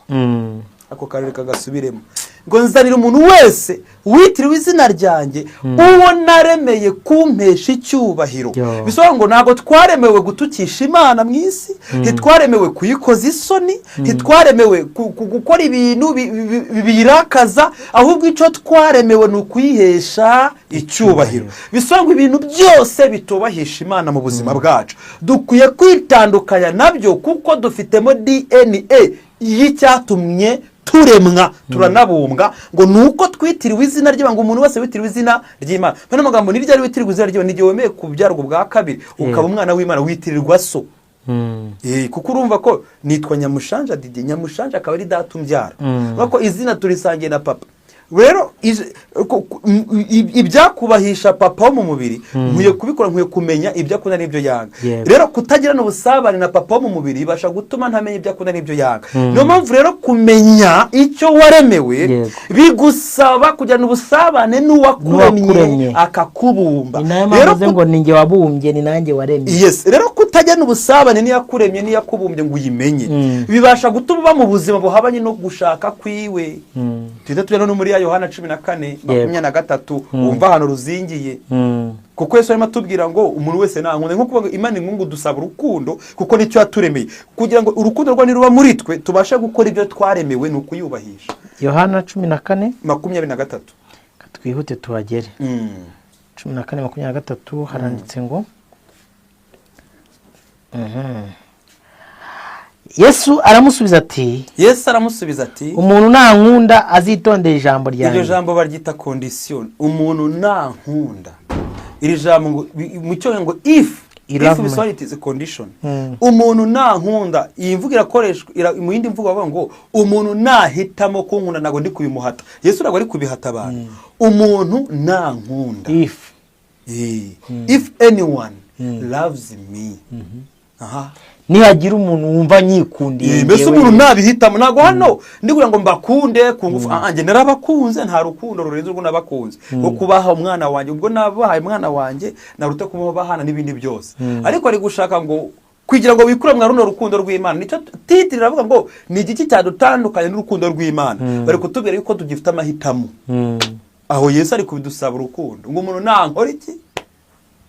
S2: Ako karere kagasubiremo. Ngo nzanira umuntu wese witiriwe izina ryanjye, uwo naremeye kumpesha icyubahiro. Bisobanura ngo ntabwo twaremewe gutukisha Imana mu isi, ntitwaremewe kuyikoza isoni, ntitwaremewe gukora ibintu birakaza, ahubwo icyo twaremewe ni ukuyihesha icyubahiro. Bisobanura ngo ibintu byose bitubahisha Imana mu buzima bwacu dukwiye kwitandukanya nabyo, kuko dufitemo DNA y'icyatumye turemwa, turanabumbwa, ngo nuko twitiriwe izina ry'Imana. Ngo umuntu wese witiriwe izina ry'Imana. Bano magambo ni ryari witiriwe izina ry'Imana, n'igihe wemeye kubyarwa bwa kabiri ukaba umwana w'Imana, witirirwa so. Kuko urumva ko nitwa Nyamushanja Didier, Nyamushanja akaba ari data umbyara. Bako izina turisangiye na papa. Rero ibyakubahisha papa wo mu mubiri nkwiye kubikora, nkwiye kumenya ibyo akunda n'ibyo yanga. Rero kutagirana ubusabane na papa wo mu mubiri ibasha gutuma ntamenya ibyo akunda n'ibyo yanga. Niyo mpamvu rero kumenya icyo waremewe bigusaba kujyana ubusabane n'uwakuremye akakubumba.
S1: Rero ngo ninjye wabumbye, ni nanjye waremye.
S2: Yes, rero kutajyana ubusabane n'iyakuremye n'iyakubumbye ngo uyimenye bibasha gutuma uba mu buzima buhabanye no gushaka kwiwe. twita tujya no muri ya Yohana 14:23 wumva hano ruzingiye kuko Yesu arimo atubwira ngo umuntu wese nankunda nko kuvuga Imana ingungu dusaba urukundo kuko nicyo yaturemeye kugira ngo urukundo rwa niruba muri twe tubashe gukora ibyo twaremewe no kuyubahisha.
S1: Yohana
S2: 14:23
S1: twihute tuhagere. 14:23 haranditse ngo Yesu aramusubiza ati umuntu nankunda azitondera ijambo ryanjye.
S2: Iryo jambo baryita condition. Umuntu nankunda, iri jambo ngo mu cyo ngo if it is a condition. Umuntu nankunda, iyi mvugo irakoreshwa mu yindi mvugo bavuga ngo umuntu nahitamo kunkunda nago ndi kubimuhata. Yesu nago ari kubihata abantu. Umuntu nankunda, if anyone loves me,
S1: nihagira umuntu wumva nyikundiye
S2: mbese umuntu nabihitamo nago hano ndikugira ngo mbakunde kungufu anje narabakunze nta rukundo rurenze urwo nabakunze ngo kubaha umwana wanjye ubwo nabahaye umwana wanjye narute kumubahana n'ibindi byose ariko ari gushaka ngo kugira ngo wikure mwa runo rukundo rw'Imana. Nico titiri ravuga ngo ni igiki cyadutandukanye n'urukundo rw'Imana. Bari kutubwira yuko tugifite amahitamo. Aho Yesu ari kubidusaba urukundo ngo umuntu nankora iki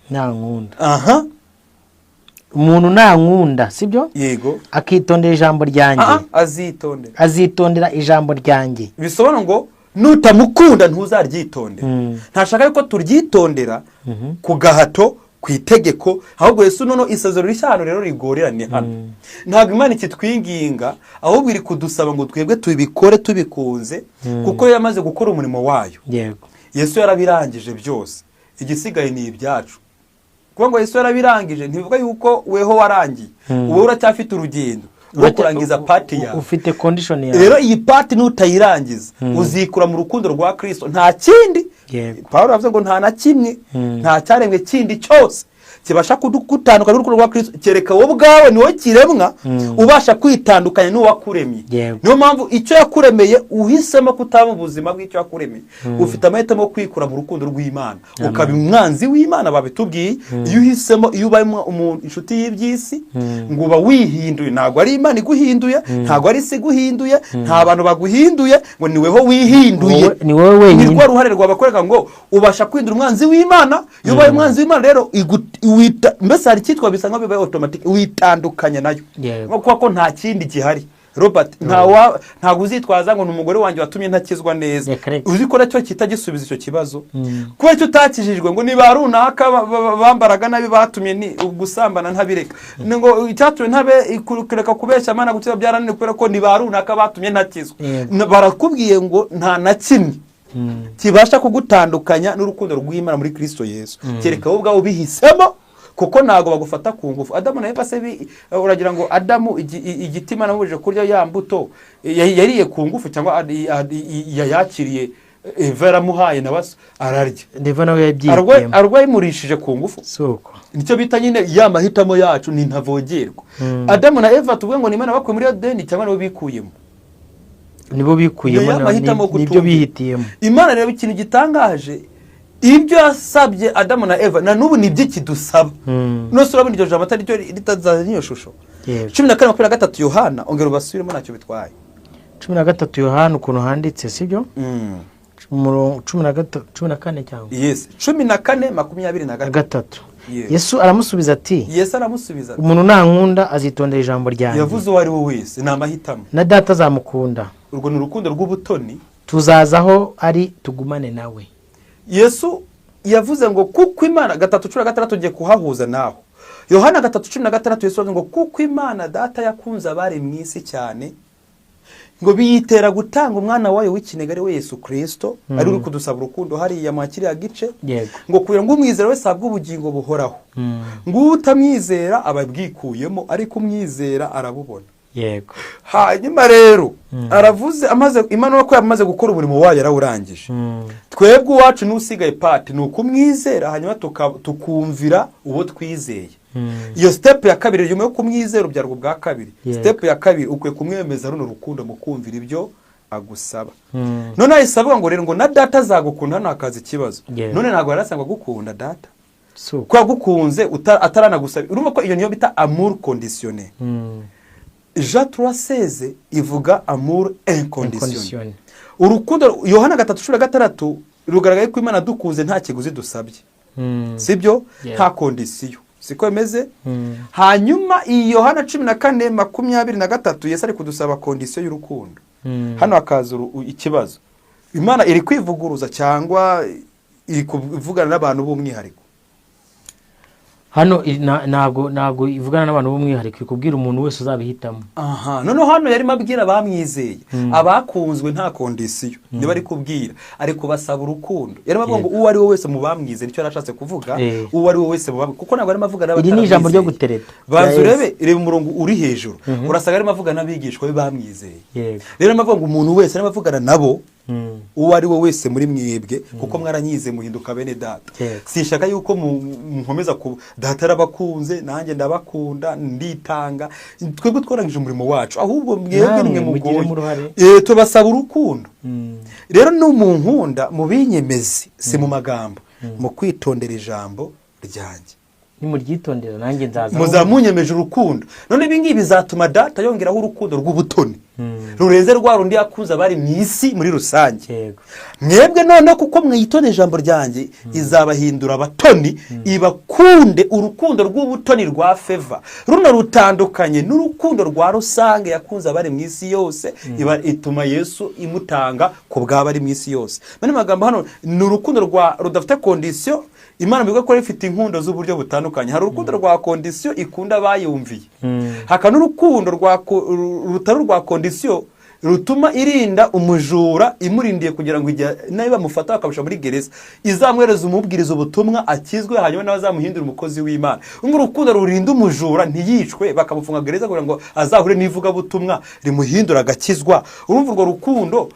S1: nankunda. Umuntu nankunda sibyo?
S2: Yego.
S1: Akitondera ijambo ryanjye. Azitondera ijambo ryanjye.
S2: Bisobanura ngo nutamukunda ntuzaryitondera. Ntashaka yuko turyitondera ku gahato ku itegeko ahubwo Yesu nono isezero rishano rero rigorerane hano. Ntabwo Imana ikitwinginga ahubwo iri kudusaba ngo twebwe tubikore tubikunze kuko yamaze gukora umurimo wayo.
S1: Yego.
S2: Yesu yarabirangije byose. Igisigaye ni ibyacu. Kuba ngo Yesu yarabirangije ntibivuga yuko weho warangiye. Uwo uracyafite urugendo rwo kurangiza party yawe.
S1: Ufite condition yawe.
S2: Rero iyi party nutayirangiza uzikura mu rukundo rwa Kristo. Nta kindi. Paulo avuze ngo nta na kimwe nta cyaremwe kindi cyose kibasha kudutandukanya n'urukundo rwa Kristo kereka wowe ubwawe niwe kiremwa ubasha kwitandukanya n'uwakuremye. Niyo mpamvu icyo yakuremeye uhisemo kutaba ubuzima bw'icyo yakuremeye ufite amahitamo yo kwikura mu rukundo rw'Imana ukaba umwanzi w'Imana babitubwiye. Iyo uhisemo iyo ubaye umuntu inshuti y'ibyisi ngo uba wihinduye. Ntago ari Imana iguhinduye, ntago ari isi guhinduye, nta bantu baguhinduye, ngo niweho wihinduye.
S1: Ni wowe wenyine.
S2: Ni rwa ruhare rwabakoreka ngo ubasha kwindura umwanzi w'Imana. Iyo ubaye umwanzi w'Imana rero mbese hari cyitwa bisa nko bibaye automatic witandukanya nayo kuko nta kindi gihari. Robert nta uzitwaza ngo numugore wanjye watumye ntakizwa neza. Uzikora cyo kitagisubiza icyo kibazo kuba cyo utakijijwe ngo niba runaka bambaraga nabi batumye ni gusambana ntabireka ngo icyatumye ntabe ikureka kubeshya Imana gutira byaranene kubera ko niba runaka batumye ntakizwa. Barakubwiye ngo nta na kimwe kibasha kugutandukanya n'urukundo rw'Imana muri Kristo Yesu kereka wowe ubwawe ubihisemo kuko nago bagufata ku ngufu. Adamu na Eva se uragira ngo Adamu igitima namubuje kurya ya mbuto yariye ku ngufu cyangwa yakiriye Eva yaramuhaye na baso ararya.
S1: Ndeva nawe yabyiyemo
S2: arwaye murishije ku ngufu.
S1: Soko
S2: nicyo bita nyine ya mahitamo yacu ni ntavogerwa. Adamu na Eva tuvuge ngo ni Imana bakuye muri Edeni cyangwa nibo bikuyemo.
S1: Nibo bikuyemo nibyo bihitiyemo. Imana
S2: rero ikintu gitangaje ibyo yasabye Adamu na Eva na nubu nibyo kidusaba. Nose urabona iryo jambo atari ryo ritazanye iyo shusho. 14:23 Yohana ongera ubasubiremo ntacyo bitwaye.
S1: 13 Yohana ukuntu handitse sibyo? 14 cyangwa?
S2: Yes, 14:23.
S1: Yesu aramusubiza ati umuntu nankunda azitondera ijambo ryanjye.
S2: Yavuze uwo ari we wese na mahitamo.
S1: Na data azamukunda.
S2: Urwo ni urukundo rw'ubutoni.
S1: Tuzazaho ari tugumane nawe.
S2: Yesu yavuze ngo kuko Imana 3:16 ngiye kuhahuza naho. Yohana 3:16 Yesu ngo kuko Imana data yakunze abari mu isi cyane ngo biyitera gutanga umwana wayo w'ikinege ari we Yesu Kristo ari uri kudusaba urukundo hari ya mwakiriya gice ngo kugira ngo umwizera wese abwe ubugingo buhoraho ngo utamwizera ababwikuyemo ariko umwizera arabubona.
S1: Yego.
S2: Hanyuma rero aravuze amaze Imana ko yamaze gukora umurimo wayo yarawurangije. Twebwe wacu nusigaye part nuko umwizera hanyuma tukumvira uwo twizeye. Iyo step ya kabiri nyuma yo kumwizera ubyarwa bwa kabiri. Step ya kabiri ukwe kumwemeza runo rukundo mukumvira ibyo agusaba. None ayisabwa ngo rero ngo na data azagukunda hano akazi ikibazo. None ntago yarasangwa gukunda data. Kwa gukunze atarana gusaba. Urumva ko iyo niyo bita amour conditionnel. Jean 3:16 ivuga amour inconditionnel. urukundo Yohana 3:6 rugaragaye ko Imana dukunze nta kiguzi dusabye. Sibyo? Nta kondisiyo. Siko bimeze? Hanyuma iyi Yohana 14:23 Yesu ari kudusaba kondisiyo y'urukundo. Hano hakaza ikibazo. Imana iri kwivuguruza cyangwa iri kuvugana n'abantu b'umwihariko?
S1: Hano ntago ivugana n'abantu b'umwihariko, ikubwira umuntu wese uzabihitamo.
S2: Noneho hano yari mabwira bamwizeye, abakunzwe nta kondisiyo niba ari kubwira, ariko basaba urukundo. Yari bavuga ngo uwo ari we wese mu bamwizeye, nicyo yarashatse kuvuga, uwo ari we wese kuko ntabwo ari mavuga n'abatari.
S1: Iri ni ijambo ryo gutereta.
S2: Banzu reba umurongo uri hejuru, urasaga ari mavuga n'abigishwa be bamwizeye. Rero mavuga ngo umuntu wese ari mavugana nabo, uwo ari we wese muri mwebwe, kuko mwaranyize muhinduka bene data. Sinshaka yuko mukomeza ku data arabakunze, nanjye ndabakunda, nditanga, twebwe twarangije umurimo wacu, ahubwo mwebwe nimwe mugoye. Tubasaba urukundo. Rero n'umunkunda mu binyemezi, si mu magambo, mu kwitondera ijambo ryanjye.
S1: Nimuryitondera nanjye nzaza.
S2: Muzamunyemeje urukundo. None ibi ngibi bizatuma data yongeraho urukundo rw'ubutoni. Rurenze rwa rundi yakunze abari mu isi muri rusange. Mwebwe none kuko mwitone ijambo ryanjye, izabahindura abatoni, ibakunde urukundo rw'ubutoni rwa feva. Runo rutandukanye n'urukundo rwa rusange yakunze abari mu isi yose, ituma Yesu imutanga ku bw'abari mu isi yose. Mane magambo hano ni urukundo rudafite kondisiyo. Imana bivuga ko ifite inkundo z'uburyo butandukanye. Hari urukundo rwa kondisiyo ikunda bayumviye. Haka n'urukundo rutari rwa kondisiyo rutuma irinda umujura, imurindiye kugira ngo igihe nayo bamufata bakabusha muri gereza, izamwereza umubwiriza ubutumwa akizwe, hanyuma nawe azamuhindura umukozi w'Imana. Urukundo rurinda umujura ntiyicwe bakamufunga gereza kugira ngo azahure n'ivuga butumwa rimuhindura agakizwa. Urumva urwo rukundo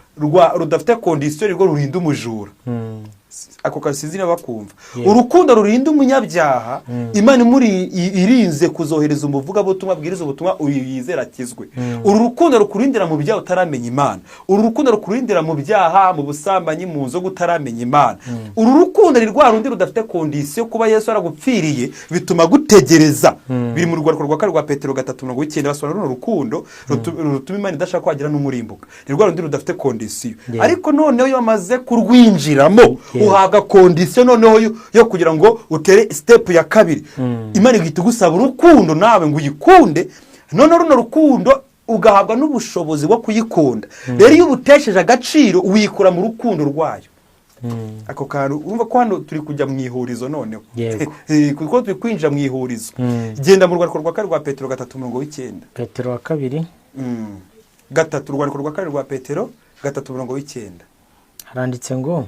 S2: rudafite kondisiyo rwo rurinda umujura. Ako kasizi nabakumva. Urukundo rurinda umunyabyaha, Imana irinze kuzohereza umuvuga butumwa, bwiriza ubutumwa uyizera akizwe. Uru rukundo rukurindira mu byaha utaramenya Imana. Uru rukundo rukurindira mu byaha, mu busambanyi, mu nzo gutaramenya Imana. Uru rukundo ni rwa rundi rudafite kondisiyo, kuba Yesu aragupfiriye bituma gutegereza. Biri mu rwandiko rwa 2 Petero 3:9 basobanura runo rukundo rutuma Imana idashaka kwagira n'umurimbuka. Ni rwa rundi rudafite kondisiyo. Ariko noneho iyo bamaze kurwinjiramo, uhabwa kondisiyo noneho yo kugira ngo utere step ya kabiri. Imana igihita igusaba urukundo nawe ngo uyikunde, noneho runo rukundo ugahabwa n'ubushobozi bwo kuyikunda. Rero iyo ubutesheje agaciro uyikura mu rukundo rwayo. Ako kantu urumva ko hano turi kujya mu ihurizo noneho. Kuko turi kwinjira mu ihurizo. Genda mu rwandiko rwa 2 rwa Petero 3:9.
S1: Petero wa 2
S2: 3 urwandiko rwa 2 rwa Petero 3:9. Haranditse
S1: ngo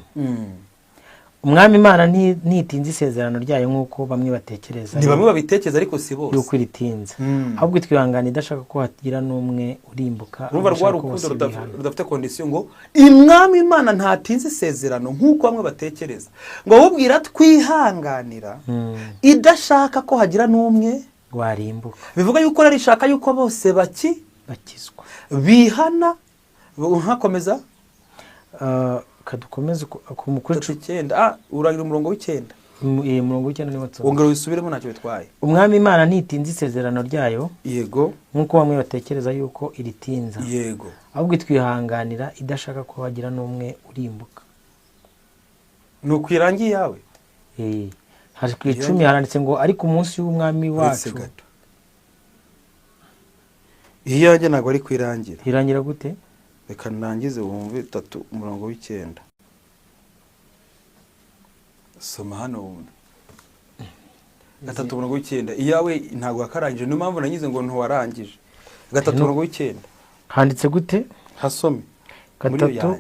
S1: Umwami Imana ntitinze isezerano ryayo nk'uko bamwe batekereza.
S2: Ni bamwe babitekereza ariko si bose.
S1: Yuko iritinza. Ahubwo twihangana idashaka ko hagira n'umwe urimbuka.
S2: Urumva rwa rukundo rudafite kondisiyo ngo Umwami Imana ntatinze isezerano nk'uko bamwe batekereza. Ngo ahubwira twihanganira idashaka ko hagira n'umwe
S1: warimbuka.
S2: Bivuga yuko rari shaka yuko bose bakizwa. Bihana nkakomeza
S1: kadukomeze ku mukuru
S2: 9 urangira umurongo w'9.
S1: Umurongo w'9 ni watso.
S2: Ongera wisubiremo ntacyo bitwaye.
S1: Umwami Imana ntitinze isezerano ryayo.
S2: Yego.
S1: Nkuko bamwe batekereza yuko iritinza.
S2: Yego.
S1: Ahubwo twihanganira idashaka ko hagira n'umwe urimbuka.
S2: Nuko irangiye yawe.
S1: Hari ku 10 haranditse ngo ariko umunsi w'umwami wacu.
S2: Iyo yanjye ntago ari kwirangira.
S1: Irangira gute?
S2: Reka nangize wumve 3 umurongo w'9. Soma hano wundi. 3 umurongo w'9. Iyawe ntago yakarangije, niyo mpamvu nangize ngo ntuwarangije. 3 umurongo w'9.
S1: Handitse gute?
S2: Hasome.
S1: 3.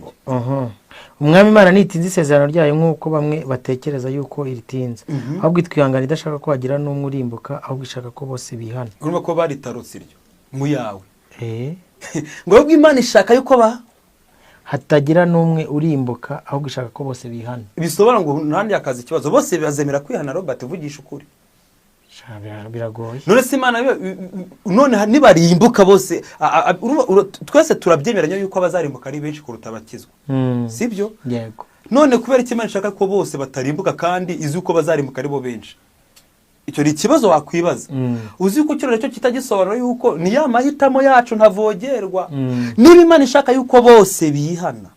S1: Umwami Imana ntitinze isezerano ryayo nk'uko bamwe batekereza yuko iritinza. Ahubwo twihangana idashaka ko hagira n'umwe urimbuka, ahubwo ishaka ko bose bihana.
S2: Urumva ko bari tarotse iryo mu yawe. Ngo Imana ishaka yuko
S1: hatagira n'umwe urimbuka, ahubwo ishaka ko bose bihana.
S2: Bisobanura ngo ntandi akazi ikibazo bose bazemera kwihana. Robert vugisha ukuri.
S1: Biragoye.
S2: None se Imana none nibarimbuka bose twese turabyemeranya yuko abazarimbuka ari benshi kuruta abakizwa. Sibyo?
S1: Yego.
S2: None kubera iki Imana ishaka ko bose batarimbuka kandi izi uko bazarimbuka ari bo benshi? icyo ni ikibazo wakwibaza. Uzi ko kino cyo kitagisobanura yuko ni ya mahitamo yacu ntavogerwa. Niba Imana ishaka yuko bose bihana,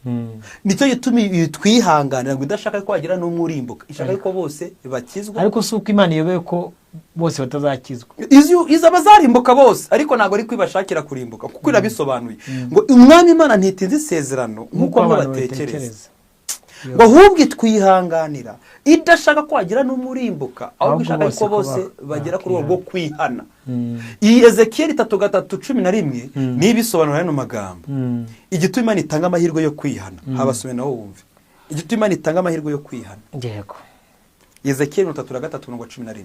S2: nicyo gituma twihanganira ngo idashaka ko wagira n'umurimbuka, ishaka yuko bose bakizwa.
S1: Ariko si uko Imana iyobeye ko bose batazakizwa,
S2: izaba zarimbuka bose, ariko ntabwo ari kwibashakira kurimbuka, kuko irabisobanuye ngo umwami Imana ntitinze isezerano nk'uko batekereza, ngo ahubwo twihanganira idashaka ko wagira n'umurimbuka, ahubwo ishaka ko bose bagera kuri uwo kwihana. Iyi Ezekiyeli 3:11 niba isobanura no magambo, igituma Imana itanga amahirwe yo kwihana. Habasume nawo wumve igituma Imana itanga amahirwe yo kwihana.
S1: Yego,
S2: Ezekiyeli 3:11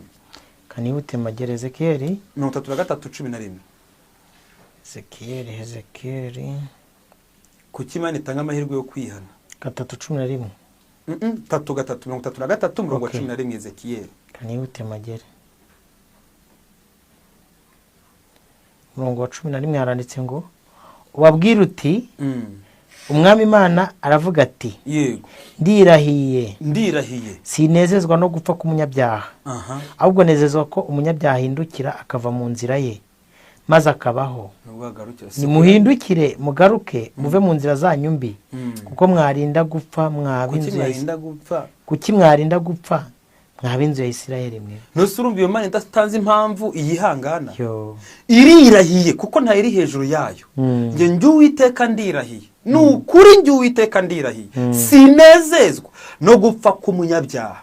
S1: kanibute magere Ezekiyeli
S2: 3:11
S1: Ezekiyeli
S2: kuki Imana itanga amahirwe yo kwihana?
S1: 3:11
S2: 3:11 Ezekiyeli
S1: kanibute magere murongo wa 11 haranditse ngo ubabwira uti umwami Imana aravuga ati
S2: yego
S1: ndirahiye
S2: sinezezwa
S1: no gupfa k'umunyabyaha, ahubwo nezezwa ko umunyabyaha ahindukira akava mu nzira ye maze akabaho. Nimuhindukire mugaruke muve mu nzira zanyu mbi, kuko mwarinda gupfa kuki mwarinda gupfa mwab'inzu ya Isirayeli mwe.
S2: Nose urumva iyo Imana idatanze impamvu iyihangana, irirahiye kuko nta iri hejuru yayo. Njye Uwiteka ndirahiye, n'ukuri njye Uwiteka ndirahiye, sinezezwa no gupfa k'umunyabyaha.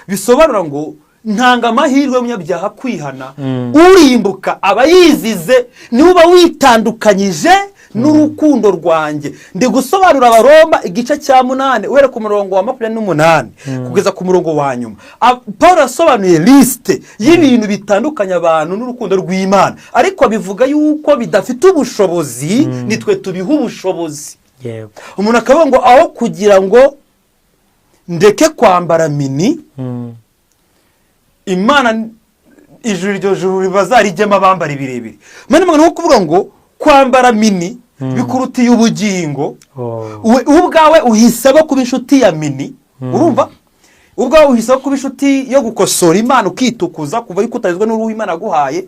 S2: Bisobanura ngo ntanga amahirwe y'umunyabyaha kwihana, urimbuka aba yizize, niwe uba witandukanyije n'urukundo rwanjye. Ndi gusobanura Abaroma igice cya 8 uhere ku murongo wa 28 kugeza ku murongo wa nyuma. Paul asobanuye liste y'ibintu bitandukanya abantu n'urukundo rw'Imana, ariko bivuga yuko bidafite ubushobozi, nitwe tubiha ubushobozi.
S1: Yego,
S2: umuntu akavuga ngo aho kugira ngo ndeke kwambara mini, Imana ijuru iryo juru bazarijyemo abambara ibirebire. Mane mwana wo kuvuga ngo kwambara mini bikurutiye ubugingo, ubwawe uhisaba kuba inshuti ya mini. Urumva ubwawe uhisaba kuba inshuti yo gukosora Imana ukitukuza kuva yuko utazizwe n'uruhu Imana guhaye.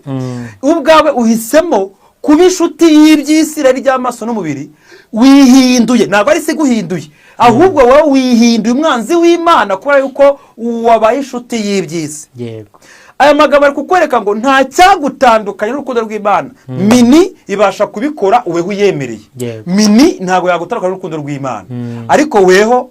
S2: Ubwawe uhisemo kuba inshuti y'iby'Isirayeli ry'amaso n'umubiri, wihinduye. Ntabwo ari se guhinduye, ahubwo wowe wihinduye umwanzi w'Imana kubera yuko wabaye inshuti y'iby'isi.
S1: Yego,
S2: aya magambo ari kukwereka ngo nta cyagutandukanye n'urukundo rw'Imana. Mini ibasha kubikora uweho uyemereye. Mini ntabwo yagutandukanya n'urukundo rw'Imana, ariko weho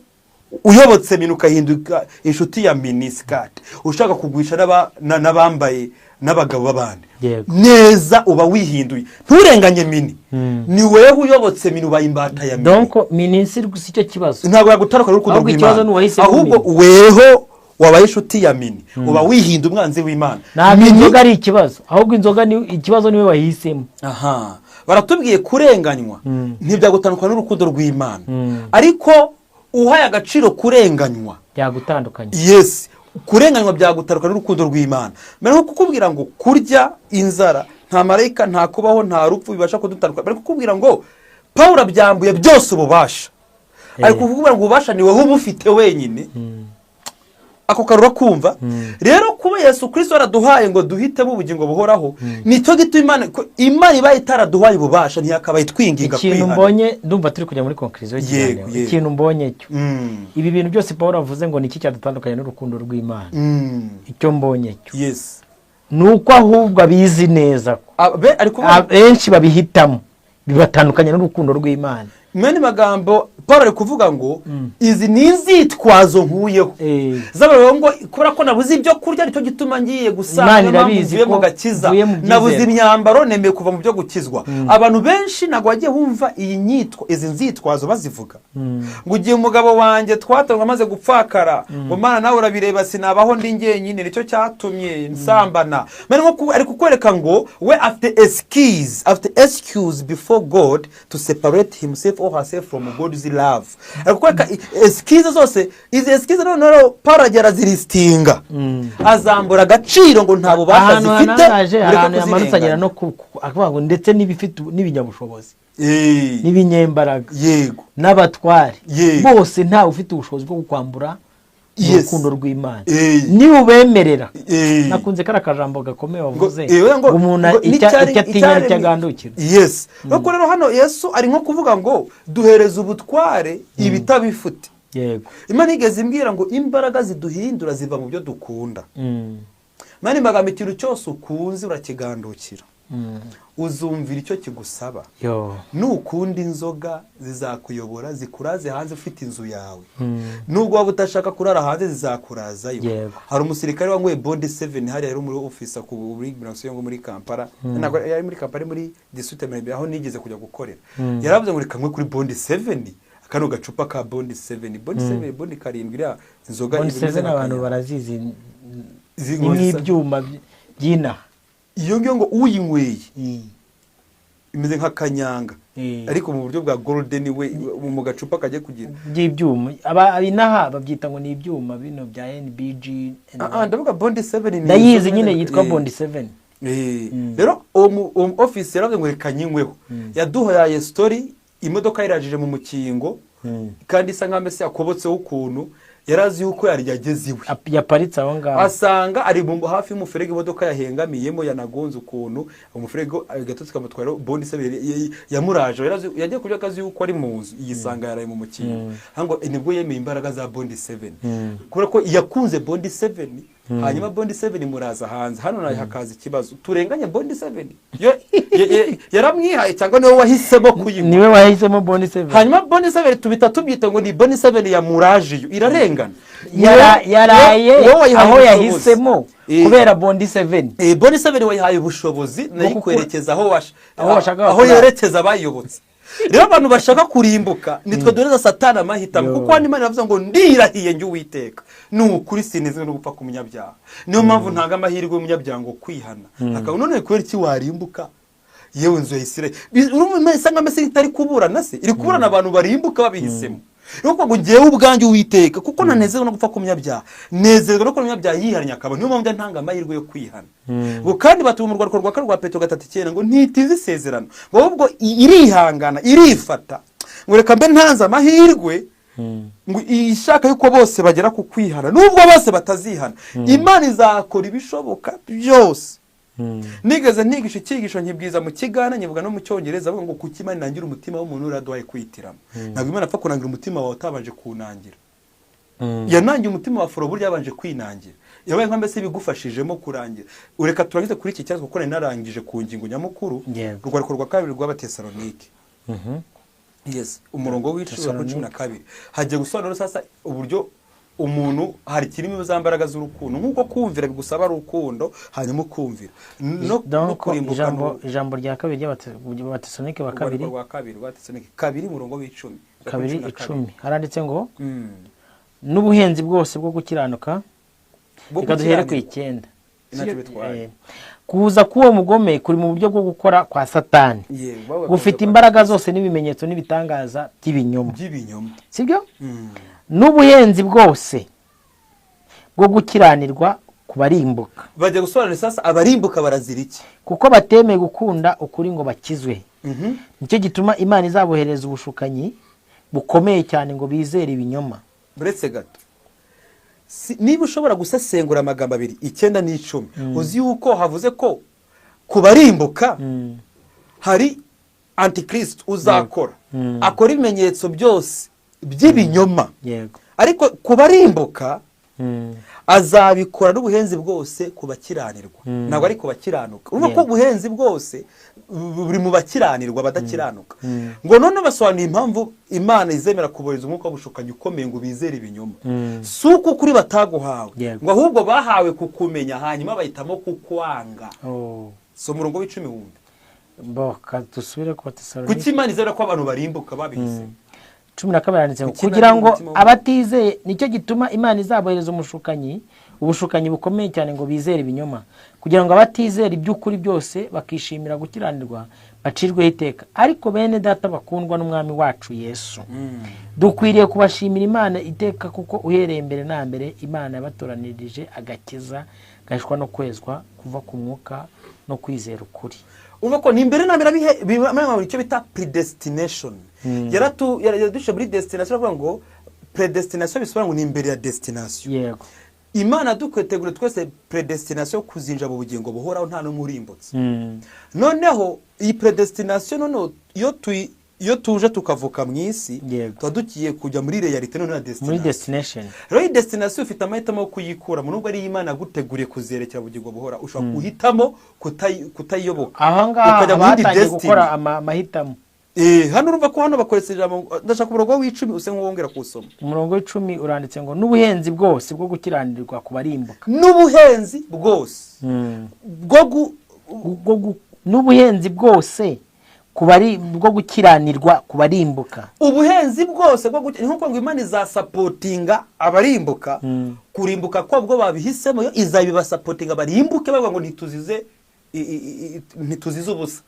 S2: uyobotse mini ukahinduka inshuti ya mini skate, ushaka kugwisha n'abambaye n'abagabo b'abandi neza, uba wihinduye. Nturenganye mini, ni wewe uyobotse mini, uba imbata ya mini.
S1: Donc mini si cyo kibazo,
S2: ntabwo yagutandukanya n'urukundo rw'Imana, ahubwo weho wabaye inshuti ya mini, uba wihinda umwanzi w'Imana.
S1: Ntabwo inzoga ari ikibazo, ahubwo inzoga ni ikibazo, niwe wahisemo.
S2: Baratubwiye kurenganywa ntibyagutandukanya n'urukundo rw'Imana, ariko uhaye agaciro kurenganywa
S1: byagutandukanya.
S2: Yes, kurenganywa byagutandukanya n'urukundo rw'Imana. Mbere nko kukubwira ngo kurya, inzara, nta marayika, nta kubaho, nta rupfu bibasha kudutandukanya. Bari kukubwira ngo Pawulo abyambuye byose ububasha, ariko kukubwira ngo ububasha ni wowe ubufite wenyine. Ako karura kumva. Rero kuba Yesu Kristo araduhaye ngo duhitemo ubugingo buhoraho, nicyo gituma Imana iba itaraduhaye ububasha, ntiyakabaye twinginga kwihana.
S1: Ikintu mbonye, ndumva turi kujya muri conclusion y'igihano. Ikintu mbonye cyo, ibi bintu byose Paul avuze ngo niki cyadutandukanye n'urukundo rw'Imana, icyo mbonye cyo,
S2: yes,
S1: nuko ahubwo abizi neza ko abenshi babihitamo bibatandukanye n'urukundo rw'Imana.
S2: Mene magambo Paul ari kuvuga ngo izi ni inzitwazo nkuyeho z'abantu ngo kubera ko nabuze ibyo kurya nicyo gituma ngiye gusanga nabuze mu gakiza, nabuze imyambaro nemeye kuva mu byo gukizwa. Abantu benshi nagwa bagiye humva iyi nyitwa izi nzitwazo bazivuga ngo ugiye umugabo wanjye twatanga amaze gupfakara, ngo Mana nawe urabireba sinabaho ndi ngenyine, nicyo cyatumye nsambana. Mene nko ari kukwereka ngo we after excuse before God to separate himself or herself from God's love. Arikwereka excuse zose, izi excuse no paragera ziristinga, azambura agaciro ngo ntabo bakazifite.
S1: Ahantu yamanutsanira no akuvuga ngo ndetse n'ibifite n'ibinyabushobozi, n'ibinyembaraga,
S2: yego,
S1: n'abatware bose nta ufite ubushobozi bwo kwambura urukundo rw'Imana niba ubemerera nakunze kari akajambo gakomeye wavuze umuntu icyo atinya nicyo agandukira.
S2: Yes, nuko rero hano Yesu ari nko kuvuga ngo duhereze ubutware ibitabifite. Yego, Imana igeze imbwira ngo imbaraga ziduhindura ziva mu byo dukunda. Mani magambo ikintu cyose ukunze urakigandukira. Uzumvira icyo kigusaba. Nukunda inzoga zizakuyobora zikuraze hanze ufite inzu yawe. Nubwo waba utashaka kurara hanze zizakurazayo. Hari umusirikare wanyweye Bond 7 hari yari muri office ku Immigration ngo muri Kampala. Nako yari muri Kampala muri district Maybe aho nigeze kujya gukorera. Yaravuze ngo reka nkwe kuri Bond 7. Kano gacupa ka Bond 7. Bond 7 Bond karindwi ya inzoga
S1: ibimeze abantu barazizi n'ibyuma byina.
S2: Iyo ngiyo ngo uyinyweye imeze nka kanyanga ariko mu buryo bwa golden we mu gacupa kaje kugira
S1: by'ibyuma abinaha babyita ngo ni ibyuma bino bya NBG.
S2: Ndavuga Bond 7 ni
S1: ndayizi nyine yitwa Bond 7.
S2: Rero office yaravuze ngo reka nyinyweho yaduhaye story imodoka irajije mu mukingo kandi isa nka mese yakobotseho ukuntu yarazi yuko yaryageze iwe
S1: yaparitse aho ngaho
S2: asanga ari hafi y'umuferege imodoka yahengamiyemo yanagonze ukuntu umuferege gatotsi kamutwara Bond 7 yamuraje yarazi yagiye kujya kazi yuko ari mu nzu yisanga yaraye mu mukingo hango nibwo yemeye imbaraga za Bond 7 kubera ko yakunze Bond 7 hanyuma Bond 7 muraza hanze hano nayo hakaza ikibazo turenganye Bond 7 yaramwihaye cyangwa niwe wahisemo kuyinywa
S1: niwe wahisemo Bond 7
S2: hanyuma Bond 7 tubita tubyita ngo ni Bond 7 ya muraje irarengana
S1: yaraye aho yahisemo kubera Bond 7
S2: Bond 7 wayihaye ubushobozi nayo kwerekeza aho yerekeza abayobotse. Rero abantu bashaka kurimbuka nitwe doreza satana amahitamo kuko Imana iravuze ngo ndirahiye njye Uwiteka n'ukuri sinizwe no gupfa ku munyabyaha. Niyo mpamvu ntanga amahirwe y'umunyabyaha ngo kwihana akaba none kwera iki warimbuka yewe nzu ya Isirayeli urumva isanga mese itari kuburana se iri kuburana abantu barimbuka babihisemo. Nuko ngo ngewe ubwanjye Uwiteka kuko nanezerwa no gupfa ku munyabyaha nezerwa no ko umunyabyaha yiharanya akaba niyo mpamvu ntanga amahirwe yo kwihana. Bo kandi batuma mu rwandiko rwa Petero 3:9 ngo ntitize isezerano ahubwo irihangana irifata ngo reka mbe ntanze amahirwe ngo ishaka yuko bose bagera ku kwihana nubwo bose batazihana Imana izakora ibishoboka byose. Nigeze ntigisha icyigisho nkibwiza mu kigana nyivuga no mu cyongereza avuga ngo kuki Imana nangira umutima w'umuntu uraduhaye kwitiramo ntabwo Imana apfa kunangira umutima wawe utabanje kunangira yanangiye umutima wa Faro burya yabanje kwinangira yabaye nka mbese bigufashijemo kurangira. Ureka turangize kuri iki cyazo kuko narangije ku ngingo nyamukuru rwandiko rwa 2 rw'Abatesalonike. Yes, umurongo w'12 hagiye gusobanura sasa uburyo umuntu hari kirimo zambaraga z'urukundo nkuko kumvira bigusaba rukundo hanyuma ukumvira
S1: no kurimbuka. Ijambo rya 2 ry'Abatesalonike wa
S2: 2 umurongo w'10
S1: 2:10 haranditse ngo n'ubuhenzi bwose bwo gukiranuka reka duhere ku 9 kuza k'uwo mugome kuri mu buryo bwo gukora kwa Satani gufite imbaraga zose n'ibimenyetso n'ibitangaza by'ibinyoma sibyo n'ubuhenzi bwose bwo gukiranirwa kubarimbuka.
S2: Bajya gusobanura sasa abarimbuka barazira iki
S1: kuko batemeye gukunda ukuri ngo bakizwe. Nicyo gituma Imana izabohereza ubushukanyi bukomeye cyane ngo bizere ibinyoma.
S2: Buretse gato niba ushobora gusesengura amagambo 2 9 n'10 uzi yuko havuze ko kubarimbuka hari antikristo uzakora akora ibimenyetso byose by'ibinyoma ariko kubarimbuka azabikora n'ubuhenzi bwose kubakiranirwa ntabwo ari kubakiranuka urumva ko ubuhenzi bwose buri mu bakiranirwa badakiranuka ngo none basobanuye impamvu Imana izemera kubohereza umwuka w'ubushukanyi ukomeye ngo bizere ibinyoma suko kuri bataguhawe ngo ahubwo bahawe kukumenya hanyuma bahitamo kukwanga. So murongo w'10 wundi
S1: boka dusubire ku Batesalonike
S2: kuki Imana izemera ko abantu barimbuka babihise
S1: 12 yanditse kugira ngo abatizeye nicyo gituma Imana izabohereza ubushukanyi bukomeye cyane ngo bizere ibinyoma kugira ngo abatizera iby'ukuri byose bakishimira gukiranirwa bacirweho iteka. Ariko bene data bakundwa n'umwami wacu Yesu dukwiriye kubashimira Imana iteka kuko uhereye mbere na mbere Imana yabatoranirije agakiza gahishwa no kwezwa kuva ku mwuka no kwizera ukuri.
S2: Uvuga ko ni mbere na mbere bimwe icyo bita predestination yaradushe muri destination avuga ngo predestination bisobanura ngo ni imbere ya destination.
S1: Yego.
S2: Imana dukwetegura twese predestination kuzinja mu bugingo buhoraho nta n'umurimbutse. Noneho iyi predestination noneho iyo tuje tukavuka mu isi twadukiye kujya muri reality none na
S1: destination.
S2: Rero iyi destination ufite amahitamo yo kuyikura mu nubwo ari Imana guteguriye kuzerekera bugingo buhora ushobora guhitamo kutayiyoboka.
S1: Aha ngaha batangiye gukora amahitamo.
S2: Hano urumva ko hano bakoresheje ndashaka umurongo w'10 use nk'uwongera kusoma.
S1: Umurongo w'10 uranditse ngo n'ubuhenzi bwose bwo gukiranirwa kubarimbuka.
S2: N'ubuhenzi bwose
S1: n'ubuhenzi bwose bwo gukiranirwa kubarimbuka.
S2: Ubuhenzi bwose bwo nkuko ngo Imana izasapotinga abarimbuka kurimbuka ko bwo babihisemo izabibasapotinga barimbuke bavuga ngo ntituzize ubusa.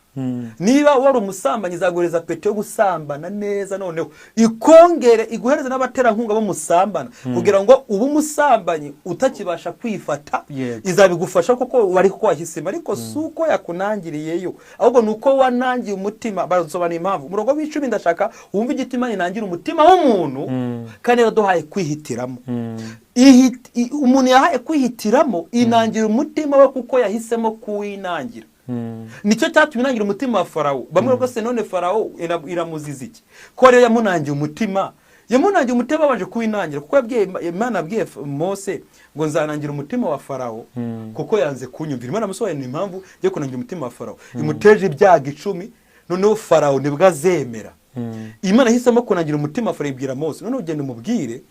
S2: Niba wari umusambanyi izagureza pete yo gusambana neza noneho ikongere iguhereza n'abaterankunga bo musambana kugira ngo ubu musambanyi utakibasha kwifata izabigufasha kuko wari ko wahisema ariko suko yakunangiriyeyo ahubwo nuko wanangiye umutima bazobanira impamvu. Umurongo w'10 ndashaka wumva igitima ninangira umutima w'umuntu kandi yaduhaye kwihitiramo. Umuntu yahaye kwihitiramo inangira umutima we kuko yahisemo kuwinangira. Nicyo cyatumye inangira umutima wa Farawo. Bamwe rwose none Farawo iramuziza iki? Ko rero yamunangiye umutima babanje kuwinangira kuko Imana yabwiye Mose ngo nzanangira umutima wa Farawo kuko yanze kunyumvira. Imana musobanurira impamvu yo kunangira umutima wa Farawo. Imuteje ibyago 10 noneho Farawo nibwo azemera. Imana hisemo kunangira umutima Farawo ibwira Mose none ugende umubwire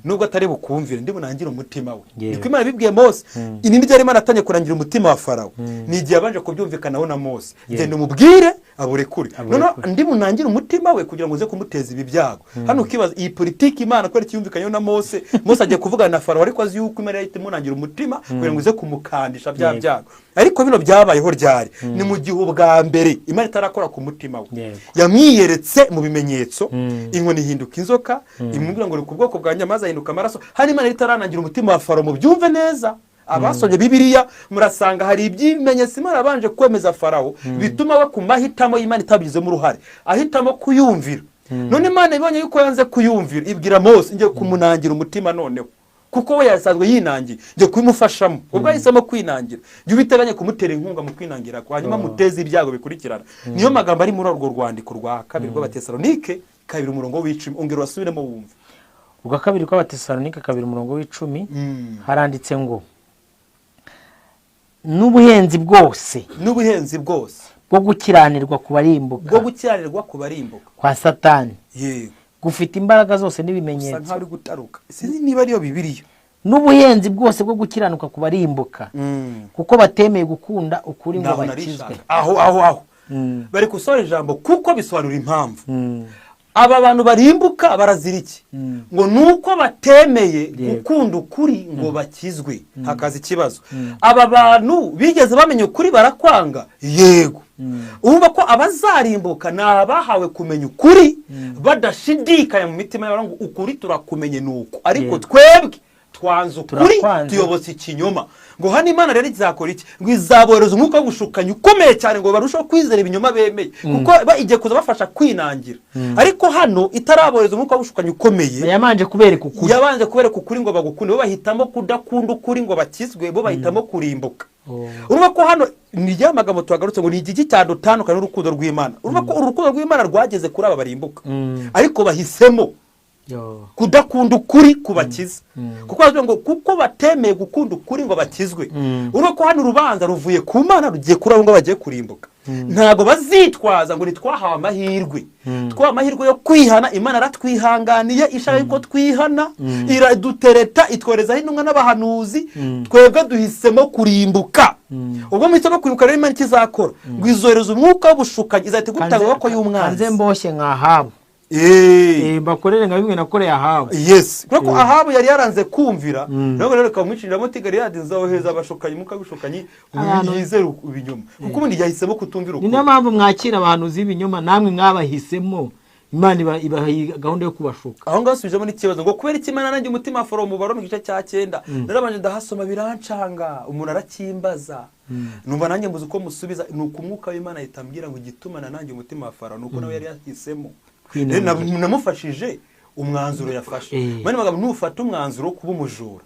S2: nubwo atari bukumvire ndi bunangira umutima we. Niko Imana bibwiye Mose. Ini ndi Imana atanye kunangira umutima wa Farawo. Ni igihe abanje kubyumvikanaho na Mose. Gende umubwire aburekure. None ndi bunangira umutima we kugira ngo uze kumuteza ibi byago. Hano ukibaza iyi politiki Imana kwere kiyumvikanyeho na Mose. Mose agiye kuvugana na Farawo ariko azi yuko Imana yahite munangira umutima kugira ngo uze kumukandisha bya byago. Ariko bino byabayeho ryari ni mu gihe ubwa mbere Imana itarakora ku mutima we. Yamwiyeretse mu bimenyetso inkoni hinduka inzoka imubwira ngo ku bwoko bwa nyamaza hinduka amaraso. Hari Imana itaranangira umutima wa Farawo mu byumve neza. Abasomye Bibiliya murasanga hari ibyimenyetso Imana abanje kwemeza Farawo bituma we kumahitamo Imana itabigizemo uruhare ahitamo kuyumvira. None Imana ibonye yuko yanze kuyumvira ibwira Mose ngiye kumunangira umutima noneho kuko we yasanzwe yinangiye ngiye kubimufashamo ubwo yahisemo kwinangira jye ubiteganya kumutera inkunga mu kwinangira hanyuma muteze ibyago bikurikirana. Niyo magambo ari muri urwo rwandiko rwa 2 rw'Abatesalonike 2 umurongo w'10 ongera wasubiremo wumva.
S1: Ubwa 2 rw'Abatesalonike 2 umurongo w'10 haranditse ngo n'ubuhenzi bwose bwo gukiranirwa kubarimbuka kwa Satani gufite imbaraga zose n'ibimenyetso
S2: nka ari gutaruka. Sinzi niba ariyo Bibiliya.
S1: N'ubuhenzi bwose bwo gukiranuka kubarimbuka kuko batemeye gukunda ukuri ngo bakizwe.
S2: Aho bari kusora ijambo kuko bisobanura impamvu. Aba bantu barimbuka barazira iki? Ngo nuko batemeye gukunda ukuri ngo bakizwe. Hakaza ikibazo. Aba bantu bigeze bamenye ukuri barakwanga. Yego. Urumva ko abazarimbuka nabahawe kumenya ukuri badashidikanya mu mitima y'abantu ukuri turakumenye nuko ariko twebwe twanze ukuri tuyobotse ikinyoma. Ngo hano Imana rero izakora iki? Ngo izaboreza umwuka w'ubushukanye ukomeye cyane ngo barushaho kwizera ibinyoma bemeye kuko igiye kuza bafasha kwinangira. Ariko hano itaraboreza umwuka w'ubushukanye ukomeye
S1: yabanje kubereka
S2: ukuri ngo bagukunde bo bahitamo kudakunda ukuri ngo bakizwe bo bahitamo kurimbuka. Urumva ko hano ni yamagambo tuhagarutse ngo ni igiki cyadutandukana n'urukundo rw'Imana. Urumva ko urukundo rw'Imana rwageze kuri aba barimbuka ariko bahisemo kudakunda ukuri kubakiza kuko bavuga ngo kuko batemeye gukunda ukuri ngo bakizwe. Urumva ko hano urubanza ruvuye ku Mana rugiye kuri abo ngo bagiye kurimbuka. Ntago bazitwaza ngo nitwahawe amahirwe amahirwe yo kwihana. Imana aratwihanganiye ishaka yuko twihana iradutereta itworezaho intumwa n'abahanuzi twebwe duhisemo kurimbuka. Ubwo muhisemo kurimbuka rero Imana ikizakora ngo izohereza umwuka w'ubushukanye izahita gutanga amaboko y'umwanzi.
S1: Kanze mboshye nk'Ahabu bakorere nka bimwe nakoreye Ahabu.
S2: Yes kuko Ahabu yari yaranze kumvira nabo rero kamwiciramo Tigariadi nzawoheza abashukanyi muka bishukanyi yizera ibinyoma kuko ubundi yahisemo kutumvira uko.
S1: Niyo mpamvu mwakira abantu z'ibinyoma namwe mwabahisemo Imana ibaha gahunda yo kubashuka.
S2: Aho ngasubijemo n'ikibazo ngo kubera iki Imana nanjye umutima Farawo mu Baroma gice cya 9 narabanje ndahasoma birancanga umuntu arakimbaza numva nanjye mbuze uko musubiza nuko umwuka w'Imana yitambwira ngo gitumana nanjye umutima wa Farawo nuko nawe yari yahisemo namufashije umwanzuro yafashe mani magambo nufata umwanzuro kuba umujura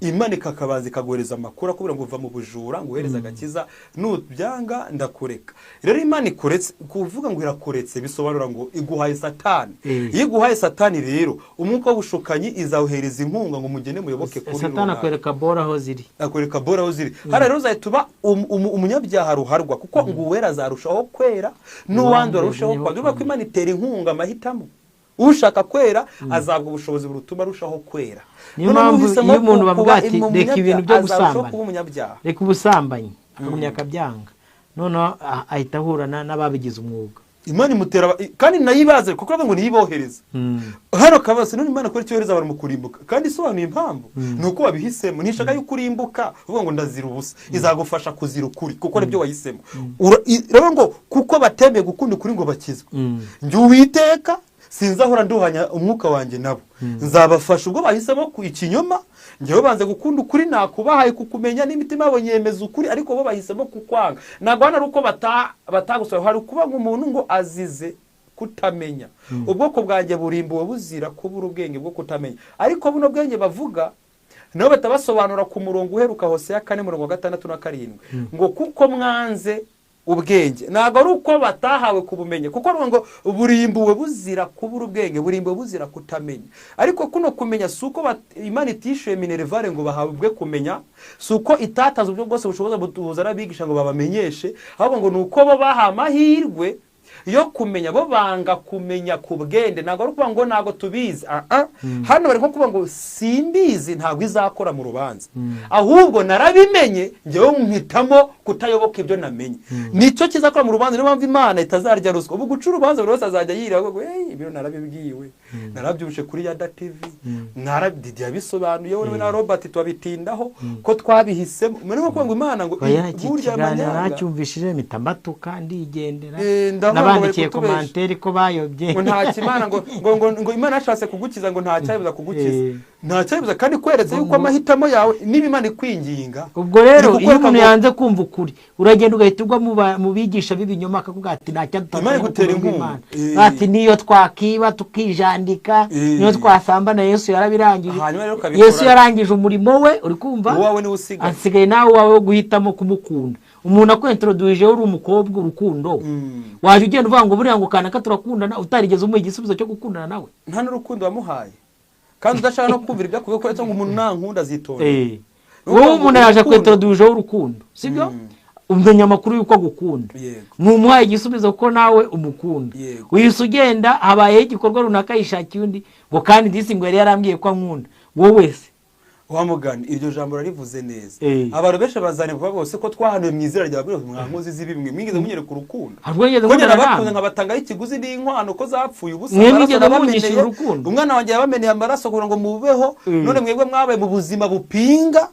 S2: Imana ikakabaza ikaguhereza amakuru akubwira ngo uva mu bujura ngo uhereza agakiza nubyanga ndakureka rero Imana ikuretse kuvuga ngo irakuretse bisobanura ngo iguhaye Satani iyo iguhaye Satani rero umwuka w'ubushukanyi izawuhereza inkunga ngo mugende muyoboke kuri
S1: Satani akwereka bora aho ziri
S2: hara rero uzahituba umunyabyaha ruharwa kuko ngo uwera azarushaho kwera n'uwandi arushaho kwandura ko Imana itera inkunga amahitamo ushaka kwera azabwa ubushobozi burutuma arushaho kwera
S1: niyo mpamvu iyo umuntu bavuga ati reka ibintu byo gusambana reka ubusambanyi akagumya akabyanga noneho ahita ahurana n'ababigize umwuga
S2: Imana imutera kandi nayibaze kuko ngo niyibohereza hano kabase none Imana kuri cyohereza abantu mu kurimbuka kandi sobanuye impamvu nuko wabihisemo nishaka yo kurimbuka uvuga ngo ndazira ubusa izagufasha kuzira ukuri kuko nibyo wahisemo rero ngo kuko batemeye gukunda ukuri ngo bakizwe njye Uwiteka sinzahora nduhanya umwuka wanjye nabo nzabafasha ubwo bahisemo ku ikinyoma njyewe banze gukunda ukuri nakubahaye kukumenya n'imitima yabo nyemeza ukuri ariko bo bahisemo kukwanga ntabwo hano ari uko batagusaba hari kuba umuntu ngo azize kutamenya ubwoko bwanjye burimbuwe buzira kubura ubwenge bwo kutamenya ariko buno bwenge bavuga nabo batabasobanura ku murongo uheruka Hosea 4:6-7 ngo kuko mwanze ubwenge ntabwo ari uko batahawe kubumenye kuko ngo burimbuwe buzira kubura ubwenge burimbuwe buzira kutamenya ariko kuno kumenya suko Imana itishuye Minervare ngo bahabwe kumenya suko itataza ubwo bwose bushoboza butuzara bigisha ngo babamenyeshe ahubwo ngo nuko bo baha amahirwe yo kumenya bo banga kumenya ku bwende ntabwo ari kuvuga ngo ntabwo tubizi hano bari nko kuvuga ngo simbizi ntabwo izakora mu rubanza ahubwo narabimenye njyewe mpitamo kutayoboka ibyo namenye nicyo kizakora mu rubanza niyo mpamvu Imana itazarya ruswa ubu guca urubanza buri wese azajya yirira ngo ibyo narabibwiwe narabyumvishe kuri Yada TV narabididi yabisobanuye wowe na Robert twabitindaho ko twabihisemo muri nko kuvuga ngo Imana ngo
S1: burya amanyanga nacyumvishije mitamatu kandi igendera nabandikiye komanteri ko bayobye
S2: ngo nta kimana ngo Imana yashatse kugukiza ngo nta cyayibuza kugukiza nta cyayibuza kandi kweretse yuko amahitamo yawe niba Imana ikwinginga
S1: ubwo rero iyo umuntu yanze kumva ukuri uragenda ugahita ugwa mu bigisha b'ibinyoma akavuga ati nta cyadutanga
S2: gutera inkunga
S1: ati niyo twakiba tukijandika niyo twasambana Yesu yarabirangije Yesu yarangije umurimo we uri kumva
S2: wowe ni usigaye
S1: asigaye nawe wawe wo guhitamo kumukunda umuntu akwentroduije uri umukobwa urukundo waje ugenda uvuga ngo buriya ngo kanaka turakundana utarigeze umuha igisubizo cyo gukundana nawe
S2: nta n'urukundo wamuhaye kandi udashaka no kumvira ibyo kuko uretse ngo umuntu nankunda azitonda
S1: wowe umuntu yaje akwentroduije urukundo sibyo umenya amakuru yuko agukunda numuhaye igisubizo ko nawe umukunda wihise ugenda habaye igikorwa runaka yishakiye undi ngo kandi disi ngo yari yarambwiye ko ankunda wowe wese
S2: wamugani iryo jambo rarivuze neza abantu benshi bazane kuva bose ko twahanuye mu izina rya buri mwankozi zibimwe mwigeze munyereka urukundo kongera bakunda nk'abatanga ikiguzi n'inkwano ko zapfuye ubusa umwana wanjye yabameneye amaraso kugira ngo mubeho none mwebwe mwabaye mu buzima bupinga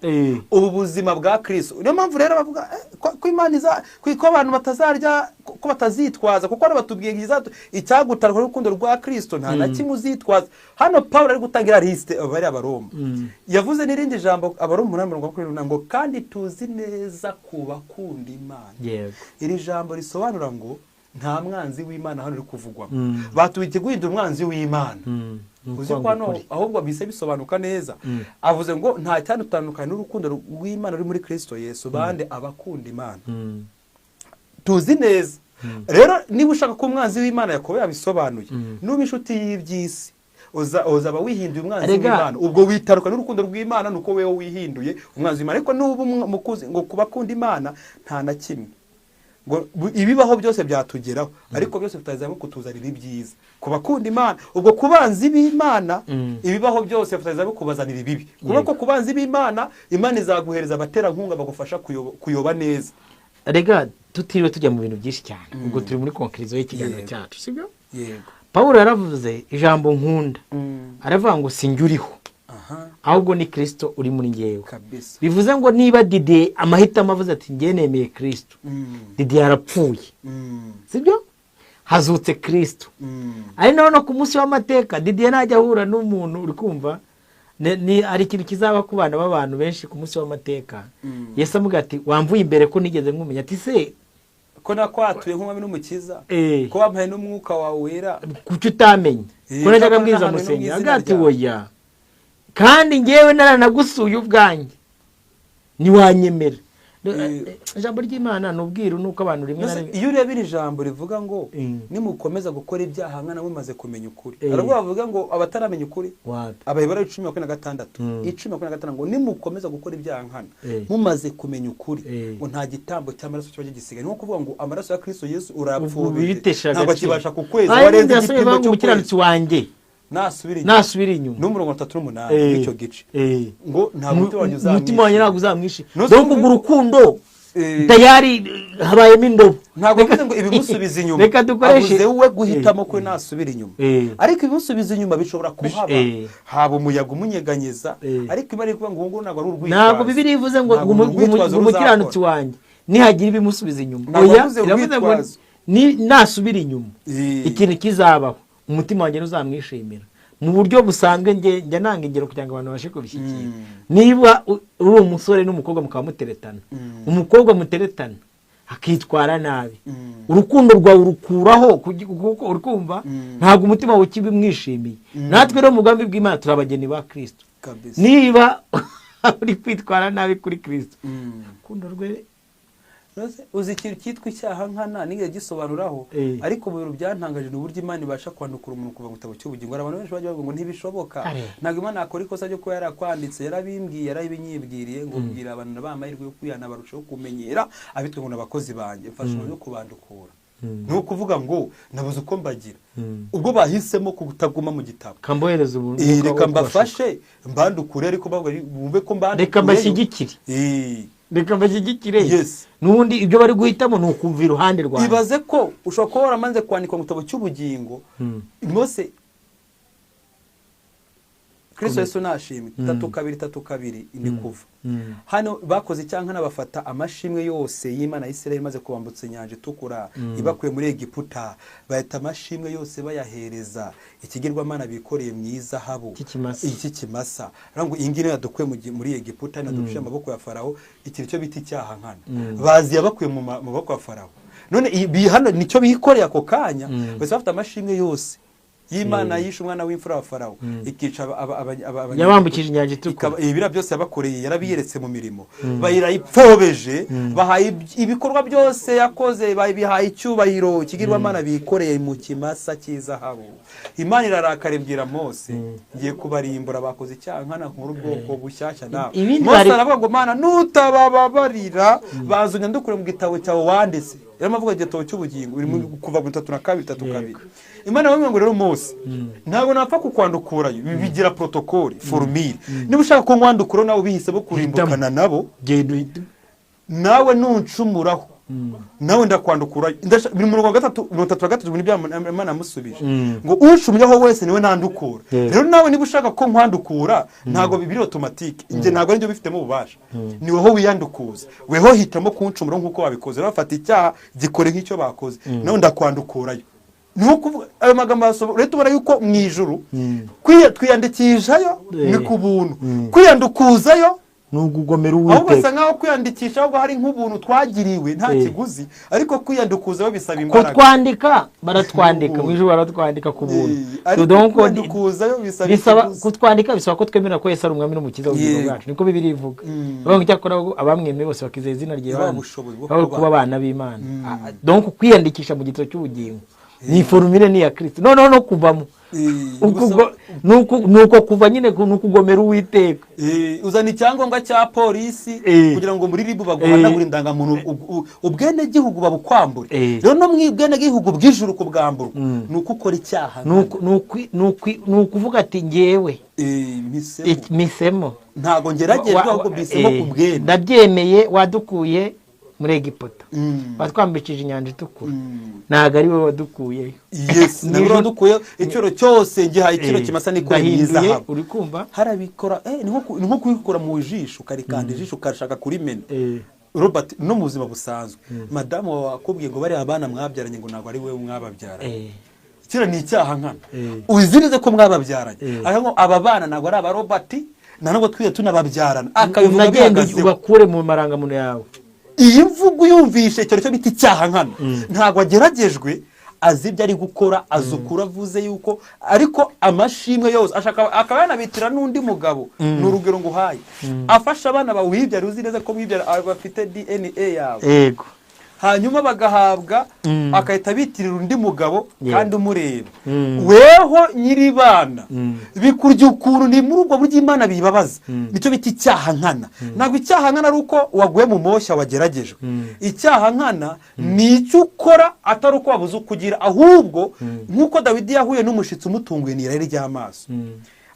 S2: ubu buzima bwa Kristo niyo mpamvu rero bavuga ko Imana ko abantu batazarya ko batazitwaza kuko ari batubwiye icyagutarwa n'urukundo rwa Kristo nta na kimwe uzitwaza hano Paulo ari gutangira liste bari abaroma yavuze n'irindi jambo abaroma 8:20 ngo kandi tuzi neza kubakunda Imana iri jambo risobanura ngo nta mwanzi w'Imana hano uri kuvugwa batubite guhindura umwanzi w'Imana uzi ko hano ahubwo bise bisobanuka neza avuze ngo nta cyandutandukanye n'urukundo rw'Imana ruri muri Kristo Yesu bande abakunda Imana tuzi neza rero niba ushaka ko umwanzi w'Imana Yakobo yabisobanuye nuba inshuti y'ibyisi uzaba wihinduye umwanzi w'Imana ubwo witaruka n'urukundo rw'Imana nuko wewe wihinduye umwanzi w'Imana ariko nuba umukuzi ngo kubakunda Imana nta na kimwe ngo ibibaho byose byatugeraho ariko byose bitazamo kutuzanira ibyiza kubakunda Imana ubwo kubanzi b'Imana ibibaho byose bitazamo kubazanira ibibi kuko kubanzi b'Imana Imana izaguhereza abatera nkunga bagufasha kuyoba neza
S1: rega tutiriwe tujya mu bintu byinshi cyane ubwo turi muri conclusion y'ikiganiro cyacu sibyo yego Paulo yaravuze ijambo nkunda aravuga ngo sinjuriho ahubwo ni Kristo uri muri ngewe bivuze ngo niba Dide amahitamo avuze ati ngiye nemeye Kristo Dide yarapfuye sibyo hazutse Kristo ari naho no ku munsi w'amateka Dide najya ahura n'umuntu uri kumva ni ari ikintu kizaba ku bana b'abantu benshi ku munsi w'amateka Yesu amuga ati wamvuye imbere ko nigeze nkumenya ati se
S2: ko nakwatuye nk'umwami n'umukiza
S1: Eh.
S2: ko wampaye n'umwuka wawe wera
S1: kuki utamenye ko najyaga mbwiza musenyi agati woya kandi ngewe naranagusuye ubwanjye ntiwanyemera ijambo ry'Imana nubwiru nuko abantu rimwe na rimwe
S2: iyo urebera ijambo rivuga ngo nimukomeza gukora ibyaha nkana mumaze kumenya ukuri aravuga bavuga ngo abataramenya ukuri Abaheburayo 10:26 10:26 ngo nimukomeza gukora ibyaha nkana mumaze kumenya ukuri ngo nta gitambo cy'amaraso cyo gisigaye nko kuvuga ngo amaraso ya Kristo Yesu urapfobije ntabwo kibasha kukweza warenze igipimo cyo
S1: umukiranutsi wanjye nasubira inyuma
S2: n'umurongo 38 n'icyo gice ngo nta
S1: mutima wanjye ntabwo uzamwishi no kugura urukundo tayari habayemo indobo
S2: ntabwo bivuze ngo ibimusubiza inyuma
S1: reka dukoreshe
S2: we guhitamo ko nasubira inyuma ariko ibimusubiza inyuma bishobora kuhaba haba umuyaga umunyeganyeza ariko imari kuvuga ngo ngo ntabwo ari urwitwazo
S1: ntabwo bibiri bivuze ngo umukiranutsi wanjye nihagira ibimusubiza inyuma oya iravuze ngo nasubira inyuma ikintu kizabaho umutima wanjye uzamwishimira mu buryo busanzwe njye nanga ingero kugira ngo abantu babashe kubishyikira niba uri umusore n'umukobwa mukaba muteretana umukobwa muteretana akitwara nabi urukundo rwawe urukuraho kuko urikumva ntabwo umutima wawe ukibimwishimiye natwe rero umugambi bw'Imana turabageni ba Kristo niba uri kwitwara nabi kuri Kristo urukundo rwe
S2: uzi ikintu cyitwa icyaha nkana n'igihe gisobanuraho ariko mu bintu byantangaje n'uburyo Imana ibasha kwandukura umuntu kuva mu gitabo cy'ubugingo abantu benshi bagiye bavuga ngo ntibishoboka ntabwo Imana akora ikosa ryo kuba yarakwanditse yarabimbwiye yarabinyibwiriye ngo mbwira abantu b'amahirwe yo kwiyana barushaho kumenyera abitwe ngo n'abakozi banjye mfasha no kubandukura ni ukuvuga ngo nabuze uko mbagira ubwo bahisemo kutaguma mu gitabo
S1: kambohereza ubu
S2: reka mbafashe mbandukure ariko bumve ko mbandukure
S1: reka mbashyigikire reka mbashyigikire n'ubundi ibyo bari guhitamo ni ukumva iruhande rwawe
S2: ibaze ko ushobora kuba waramanze kwandikwa mu gitabo cy'ubugingo Mose Kristo Yesu nashimwe 3:2 indi kuva hano bakoze icyanka nabafata amashimwe yose y'Imana y'Isirayeli maze kubambutsa inyanja itukura ibakuye muri Egiputa bahita amashimwe yose bayahereza ikigirwamana bikoreye mwiza habo iki kimasa rango ingine yadukuye muri Egiputa nadufisha amaboko ya Farao ikiri cyo biti icyaha nkana bazi yabakuye mu maboko ya Farao none bihano nicyo bikoreye ako kanya bose bafite amashimwe yose y'Imana yishe umwana w'imfura wa Farao ikica
S1: yabambukije inyanja itukura
S2: ibira byose yabakoreye yarabiyeretse mu mirimo bayirayipfobeje bahaye ibikorwa byose yakoze bayibihaye icyubahiro ikigirwamana bikoreye mu kimasa cy'izahabu Imana irarakara ibwira Mose ngiye kubarimbura bakoze icyaha nkana nkuru bwoko bushyashya nawe Mose aravuga ngo Mana nutababarira bazunya ndukure mu gitabo cyawe wanditse yamavuga igitabo cy'ubugingo uri kuva mu 3:2 Imana bamwe ngo rero Mose ntabwo napfa kukwandukurayo bigira protocole formule niba ushaka ko nkwandukura nawe bihisemo kurimbukana nabo nawe nuncumuraho nawe ndakwandukura biri mu 3:3 muri bya Imana yamusubije ngo uncumyeho wese niwe nandukura rero nawe niba ushaka ko nkwandukura ntago bibiri automatique nje ntago ari byo bifitemo ububasha ni wowe wiyandukuza weho hitamo kuncumura nkuko wabikoze bafata icyaha gikore nk'icyo bakoze nawe ndakwandukurayo nuko ayo magambo asobanura tubara yuko mu ijuru kwiyandikishayo ni ku buntu kwiyandukuzayo
S1: nugugomera Uwiteka
S2: ahubwo basa nkaho kwiyandikisha ahubwo hari nk'ubuntu twagiriwe nta kiguzi ariko kwiyandukuzayo bisaba imbaraga
S1: ko twandika baratwandika mu ijuru baratwandika ku buntu
S2: donc kwiyandukuzayo
S1: bisaba kutwandika bisaba ko twemera ko Yesu ari umwami n'umukiza w'ubugingo bwacu niko Bibiliya ivuga bavuga ngo cyakora abamwemeye bose bakizeza izina rye babo kuba abana b'Imana donc kwiyandikisha mu gitabo cy'ubugingo ni formule ni ya Kristo no kuvamo nuko kuva nyine nukugomera Uwiteka
S2: uzana icyangombwa cya polisi kugira ngo muri ribu baguhanagura indangamuntu ubwene gihugu babukwambure rero no mwibwene gihugu bw'ijuru ko bwambura nuko ukora icyaha
S1: nukuvuga ati ngewe misemo
S2: ntago ngeragejwe ahubwo bisemo ku bwene
S1: ndabyemeye wadukuye muri Egiputa batwambikije inyanja itukura ntago ari we wadukuyeyo
S2: nabwo wadukuye icyoro cyose ngihaye ikiro kimasa niko myiza
S1: uri kumva
S2: harabikora ni nko kubikora mu jisho ukarikanda ijisho ukashaka kurimena Robert no mu buzima busanzwe madamu wakubwiye ngo bari abana mwabyaranye ngo ntago ari we mwababyaranye kira ni icyaha nkana uzirize ko mwababyaranye ariko aba bana ntago ari aba Robert ntabwo twiye tunababyarana akabivuga
S1: bihagaze ubakure mu marangamuntu yawe
S2: iyi mvugo yumvishe icyo cyo bita icyaha nkana ntabwo ageragejwe azi ibyo ari gukora azukura avuze yuko ariko amashimwe yose ashaka akaba yanabitira n'undi mugabo ni urugero nguhaye afasha abana bawibyara uzi neza ko wibyara bafite DNA yawe
S1: yego
S2: hanyuma bagahabwa akahita bitirira undi mugabo kandi umureba weho nyiri bana bikurya ukuntu ni muri ubwo buryo Imana bibabaza nicyo bita icyaha nkana ntabwo icyaha nkana ari uko waguye mu moshya wageragejwe icyaha nkana ni icyo ukora atari uko wabuze ukugira ahubwo nk'uko Dawidi yahuye n'umushitsi umutunguye n'irari ry'amaso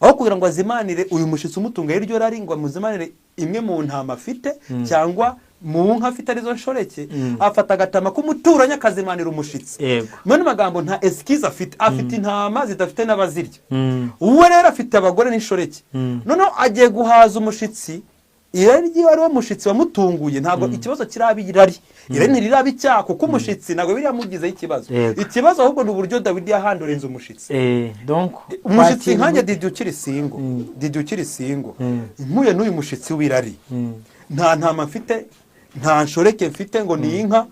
S2: aho kugira ngo azimanire uyu mushitsi umutunguye iryo rari ngo amuzimanire imwe mu ntama afite cyangwa mu nka afite arizo nshoreke afata agatama k'umuturanyi akazimanira umushitsi none magambo nta eskize afite intama zidafite n'abazirya uwe rero afite abagore n'inshoreke noneho agiye guhaza umushitsi irari ryiwe ari wo mushitsi wamutunguye ntabwo ikibazo kirabi irari ntirirabi icyaha kuko umushitsi ntabwo biri yamugizeho ikibazo ahubwo ni uburyo Dawidi yahandorenze umushitsi umushitsi nkanjye Didi ukiri singo nkuye n'uyu mushitsi w'irari nta ntama mfite nta nshoreke mfite ngo ni inka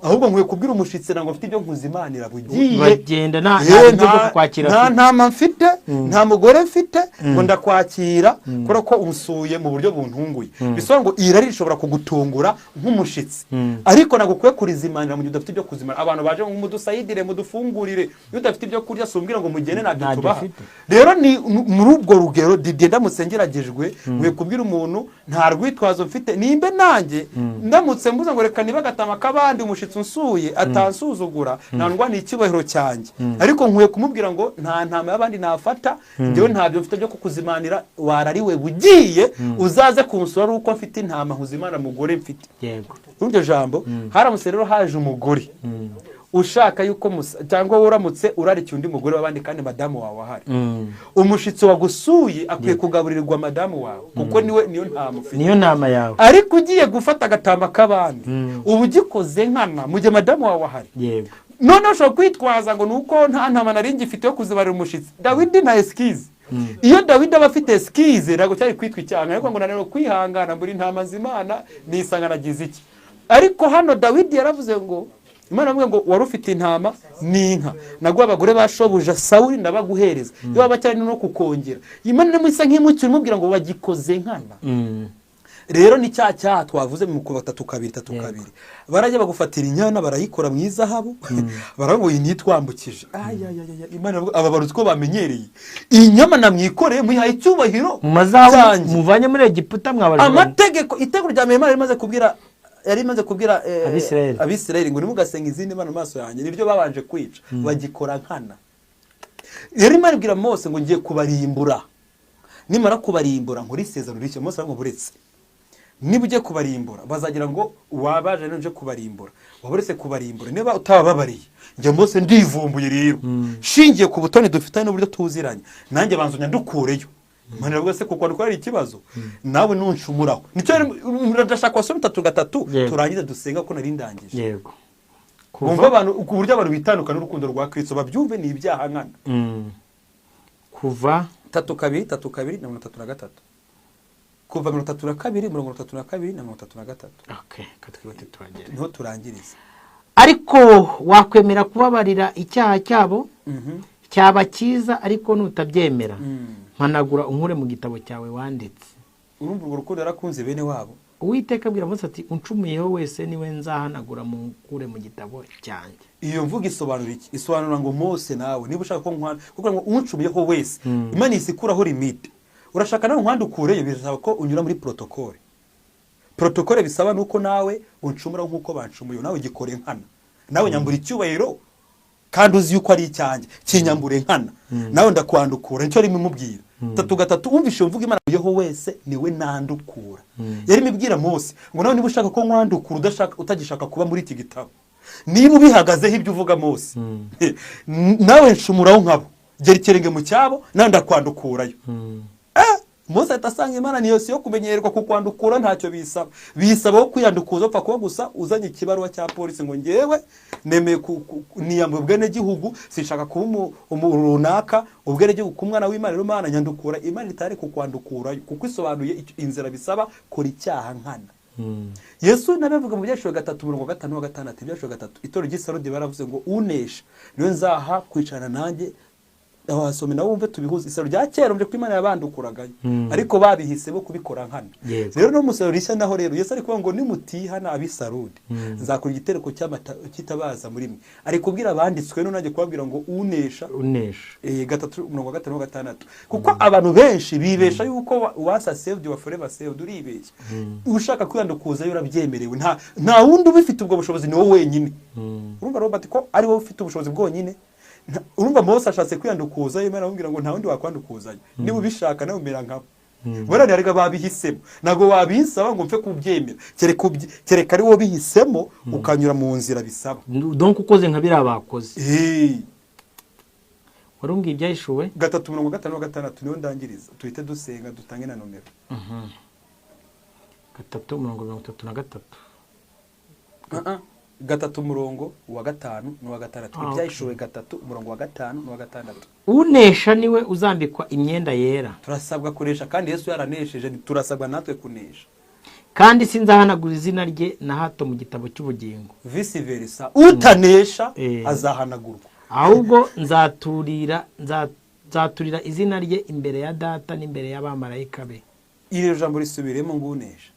S2: ahubwo nkwiye kubwira umushitsi ngo mfite ibyo nkuzimanira bugiye
S1: bagenda
S2: nta ntama mfite nta mugore mfite ngo ndakwakira kubera ko umusuye mu buryo buntunguye bisobanura ngo irari rishobora kugutungura nk'umushitsi ariko nagukwiye kurizimanira mu gihe udafite ibyo kuzimanira abantu baje ngo mudusayidire mudufungurire iyo udafite ibyo kurya sumbwira ngo mugene ntabyo tubaha rero ni muri ubwo rugero Didier ndamutse ngeragejwe nkwiye kubwira umuntu nta rwitwazo mfite nimbe nanjye ndamutse mbuza ngo reka niba gatama kabandi umushitsi unsuye atansuzugura nandwa ni icyubahiro cyanjye ariko nkwiye kumubwira ngo nta ntama y'abandi nafata ngewe ntabyo mfite byo kukuzimanira warariwe bugiye uzaze kunsura ari uko mfite intama nkuzimana mugore mfite
S1: yego
S2: uryo jambo haramutse rero haje umugore ushaka yuko cyangwa uramutse urarikiye undi mugore w'abandi kandi madamu wawe ahari umushitsi wagusuye akwiye kugaburirwa madamu wawe kuko niyo ntama ufite
S1: niyo ntama yawe
S2: ariko ugiye gufata agatama k'abandi ubu ugikoze nkana mu gihe madamu wawe ahari
S1: yego
S2: noneho ushobora kwitwaza ngo nuko nta ntama nari ngifite yo kuzibarira umushitsi Dawidi nta eskize iyo Dawidi aba afite eskize ntabwo cyari kwitwa icyaha ariko ngo nanone kwihangana muri ntama z'Imana nisanga nagize iki ariko hano Dawidi yaravuze ngo Imana avuga ngo wari ufite intama n'inka nagwa abagore bashobuja Sawuli ndabaguhereza iyo baba cyane no kukongera Imana nemisa nk'imukira umubwira ngo bagikoze nkana rero ni cyaha twavuze mu kuba 3:2 barajya bagufatira inyana barayikora mu izahabu baravuga ngo nitwambukije Imana ababaruzi ko bamenyereye inyama namwikoreye muyihaye icyubahiro
S1: muvanye muri Egiputa mwabaje
S2: amategeko itegeko rya Imana rimaze kubwira yari imaze kubwira Abisirayeli ngo nimugasenga izindi mana maso yanjye nibyo babanje kwica bagikora nkana yari Imana ibwira Mose ngo ngiye kubarimbura nimara kubarimbura nkuri isezerano rishya Mose ngo buretse niba ugiye kubarimbura bazagira ngo wabaje nje kubarimbura waburetse kubarimbura niba utababariye njye Mose ndivumbuye rero shingiye ku butoni dufitanye n'uburyo tuziranye nanjye banzunya ndukureyo Imana rwose kuko ari ikibazo nawe nunshumuraho nicyo ndashaka wasoma 3:3 turangize dusenga ko nari ndangije
S1: yego
S2: kumva abantu ku buryo abantu bitandukana n'urukundo rwa Kristo babyumve ni ibyaha nkana
S1: kuva
S2: 3:2 kuva 32:33
S1: okay katwibote twagere
S2: niho turangiriza
S1: ariko wakwemera kubabarira icyaha cyabo cyaba cyiza ariko nutabyemera mpanagura unkure mu gitabo cyawe wanditse
S2: urumva urwo rukundo yarakunze bene wabo
S1: Uwiteka abwira Mose ati uncumuyeho wese niwe nzahanagura mu kure mu gitabo cyanjye
S2: iyo mvuga isobanura iki isobanura ngo Mose nawe niba ushaka ko nkwana kuko ngo uncumuyeho wese Imana isikuraho limite urashaka nawe nkwandukureyo bisaba ko unyura muri protocole bisaba nuko nawe uncumura nkuko bancumuye nawe gikore nkana nawe nyambura icyubahiro kandi uzi yuko ari icyanjye kinyambure nkana nawe ndakwandukura nicyo ari mumubwira 3:3 umvishe mvuga Imana yeho wese niwe nandukura yari mibwira Mose ngo nawe niba ushaka ko nkwandukura utagishaka kuba muri iki gitabo niba ubihagazeho ibyo uvuga Mose nawe nshumuraho nkabo gera ikirenge mu cyabo nawe ndakwandukurayo Mose atasanga Imana niyo si yo kumenyerwa kukwandukura ntacyo bisaba kwiyandukuza upfa kuba gusa uzanye ikibaruwa cya polisi ngo ngewe nemeye niyambuye ubwene gihugu sinshaka kuba runaka ubwene gihugu kumwana w'Imana rero Imana nyandukura Imana itari kukwandukura kuko isobanuye inzira bisaba kora icyaha nkana Yesu nabivuga mu byashuro 3:5-6 ibyashuro 3 itorero ry'Isarudi baravuze ngo unesha niwe nzaha kwicarana nanjye abasome nawe wumve tubihuze. Isaro rya kera umve ko Imana yabandukuraga ariko babihise bo kubikora nkana. Rero no musaro rishya naho rero Yesu ari kuvuga ngo nimutihana ab'Isarudi nzakora igitereko cy'itabaza muri mwe. Ari kubwira abanditswe no nanjye kubabwira ngo unesha 3:5-6 kuko abantu benshi bibesha yuko wasa saved wa forever saved uribeshya. Ushaka kwiyandukuza yo urabyemerewe nta wundi ubifite ubwo bushobozi ni wowe wenyine. Urumva Robert ko ari wowe ufite ubushobozi bwonyine. Urumva Mose ashatse kwiyandukuza Imana amubwira ngo nta wundi wakwandukuzanya niba ubishaka nawe umera nkabo. Barani arega babihisemo nago wabisaba ngo mfe kubyemera kereka ari wo bihisemo ukanyura mu nzira bisaba.
S1: Donc ukoze nka bira bakoze. Warungi ibyayishuwe
S2: 3:5-6 niyo ndangiriza tuhite dusenga dutange na nomero.
S1: 3:33
S2: 3:5-6 ibyayishuwe 3:5-6
S1: unesha niwe uzambikwa imyenda yera.
S2: Turasabwa kuresha kandi Yesu yaranesheje turasabwa natwe kunesha.
S1: Kandi sinzahanagura izina rye na hato mu gitabo cy'ubugingo.
S2: Vice versa utanesha azahanagurwa.
S1: Ahubwo nzaturira izina rye imbere ya data n'imbere y'abamarayika be.
S2: Iri jambo risubiremo ngo unesha.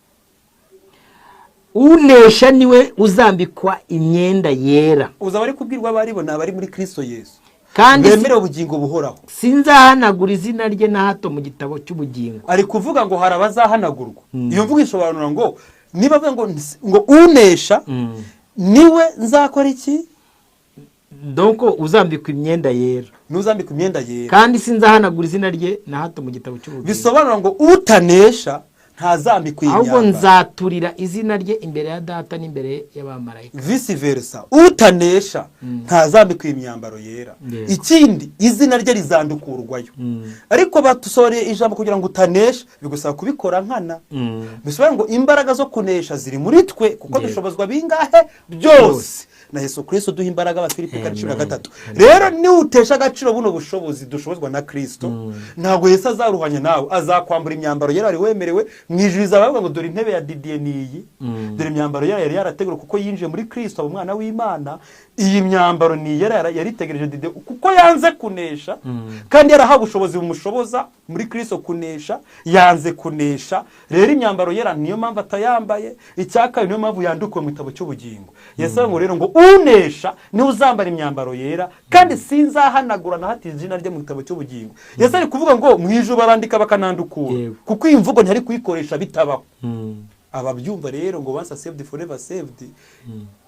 S1: Unesha niwe uzambikwa imyenda yera.
S2: Uzaba ari kubwirwa baribona bari muri Kristo Yesu.
S1: Kandi
S2: bemere ubugingo buhoraho.
S1: Sinzahanagura izina rye na hato mu gitabo cy'ubugingo.
S2: Ari kuvuga ngo harabazahanagurwa. Iyo mvuga isobanura ngo niba bavuga ngo unesha niwe nzakora iki?
S1: Donc uzambikwa imyenda yera.
S2: Nuzambikwa imyenda yera.
S1: Kandi sinzahanagura izina rye na hato mu gitabo cy'ubugingo.
S2: Bisobanura ngo utanesha ntazambikwa imyambaro.
S1: Ahubwo nzaturira izina rye imbere ya data n'imbere y'abamarayika.
S2: Vice versa utanesha ntazambikwa imyambaro yera. Ikindi izina rye rizandukurwayo. Ariko batusoreye ijambo kugira ngo utanesha bigusaba kubikora nkana. Bisobanura ngo imbaraga zo kunesha ziri muri twe kuko dushobozwa bingahe byose na Yesu Kristo duha imbaraga Abafilipi 13. Rero ni utesha agaciro buno bushobozi dushobozwa na Kristo ntago Yesu azaruhanya nawe azakwambura imyambaro yera ari wemerewe mwijuriza bavuga ngo dore intebe ya Didier niyi dore imyambaro yera yari yarategura kuko yinjiye muri Kristo umwana w'Imana. Iyi myambaro ni yera yaritegereje Didier kuko yanze kunesha kandi yarahawe ubushobozi bumushoboza muri Kristo kunesha yanze kunesha. Rero imyambaro yera niyo mpamvu atayambaye icyaka niyo mpamvu yandukwe mu gitabo cy'ubugingo. Yesu ngo rero ngo unesha ni uzambara imyambaro yera kandi sinzahanagura na hati izina rye mu gitabo cy'ubugingo. Yesu ari kuvuga ngo mwijuru barandika bakanandukura kuko iyi mvugo ntari kuyikoresha bitabaho. Ababyumva rero ngo once saved forever saved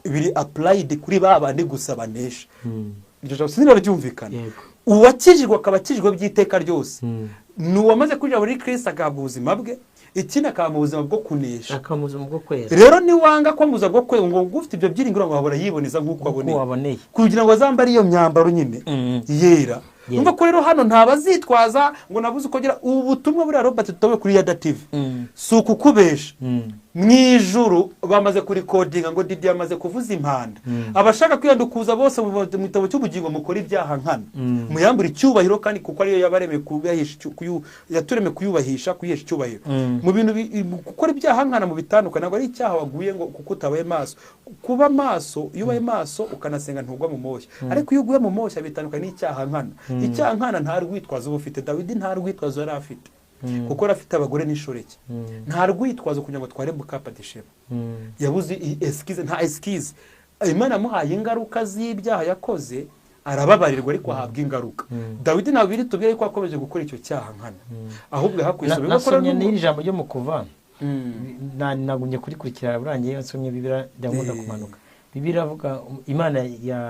S2: biri applied kuri babandi gusa banesha. Iryo jambo sinira ryumvikana. Uwakijijwe akabakijijwe by'iteka ryose nuwamaze kujya muri Kristo agahabwa ubuzima bwe ikina akaba mu buzima bwo kunesha
S1: akamuzima bwo kwera.
S2: Rero ni wanga ko muza bwo kwera ngo gufite ibyo byiringiro ngo habura yiboneza nk'uko aboneye kugira ngo azambare iyo myambaro nyine yera. Umva ko rero hano ntabazitwaza ngo nabuze ukogera ubutumwa buri Robert tutobe kuri Yada TV suku kubesha mwijuru bamaze kuri coding ngo Didi yamaze kuvuza impanda. Abashaka kwiyandukuza bose mu gitabo cy'ubugingo mukora ibyaha nkana muyambura icyubahiro kandi kuko ariyo yabareme kubahisha yatureme kuyubahisha kuyesha icyubahiro mu bintu gukora ibyaha nkana mu bitandukanye ntabwo ari icyaha waguye ngo kuko utabaye maso. Kuba maso iyo ubaye maso ukanasenga ntugwa mu moshya ariko iyo uguye mu moshya bitandukanye n'icyaha nkana. Icyaha nkana nta rwitwazo bufite. Dawidi nta rwitwazo yari afite kuko rafite abagore n'inshoreke. Nta rwitwazo kugira ngo tware Bukapatisheba yabuze eskize nta eskize. Imana muhaye ingaruka z'ibyaha yakoze arababarirwa ariko ahabwa ingaruka. Dawidi nabiri tubwire ko akomeje gukora icyo cyaha nkana ahubwo hakwisubira
S1: nasomye n'iri jambo ryo mu kuva nagumye kurikurikira burangiye nsomye Bibiliya ndakunda kumanuka. Bibiliya avuga Imana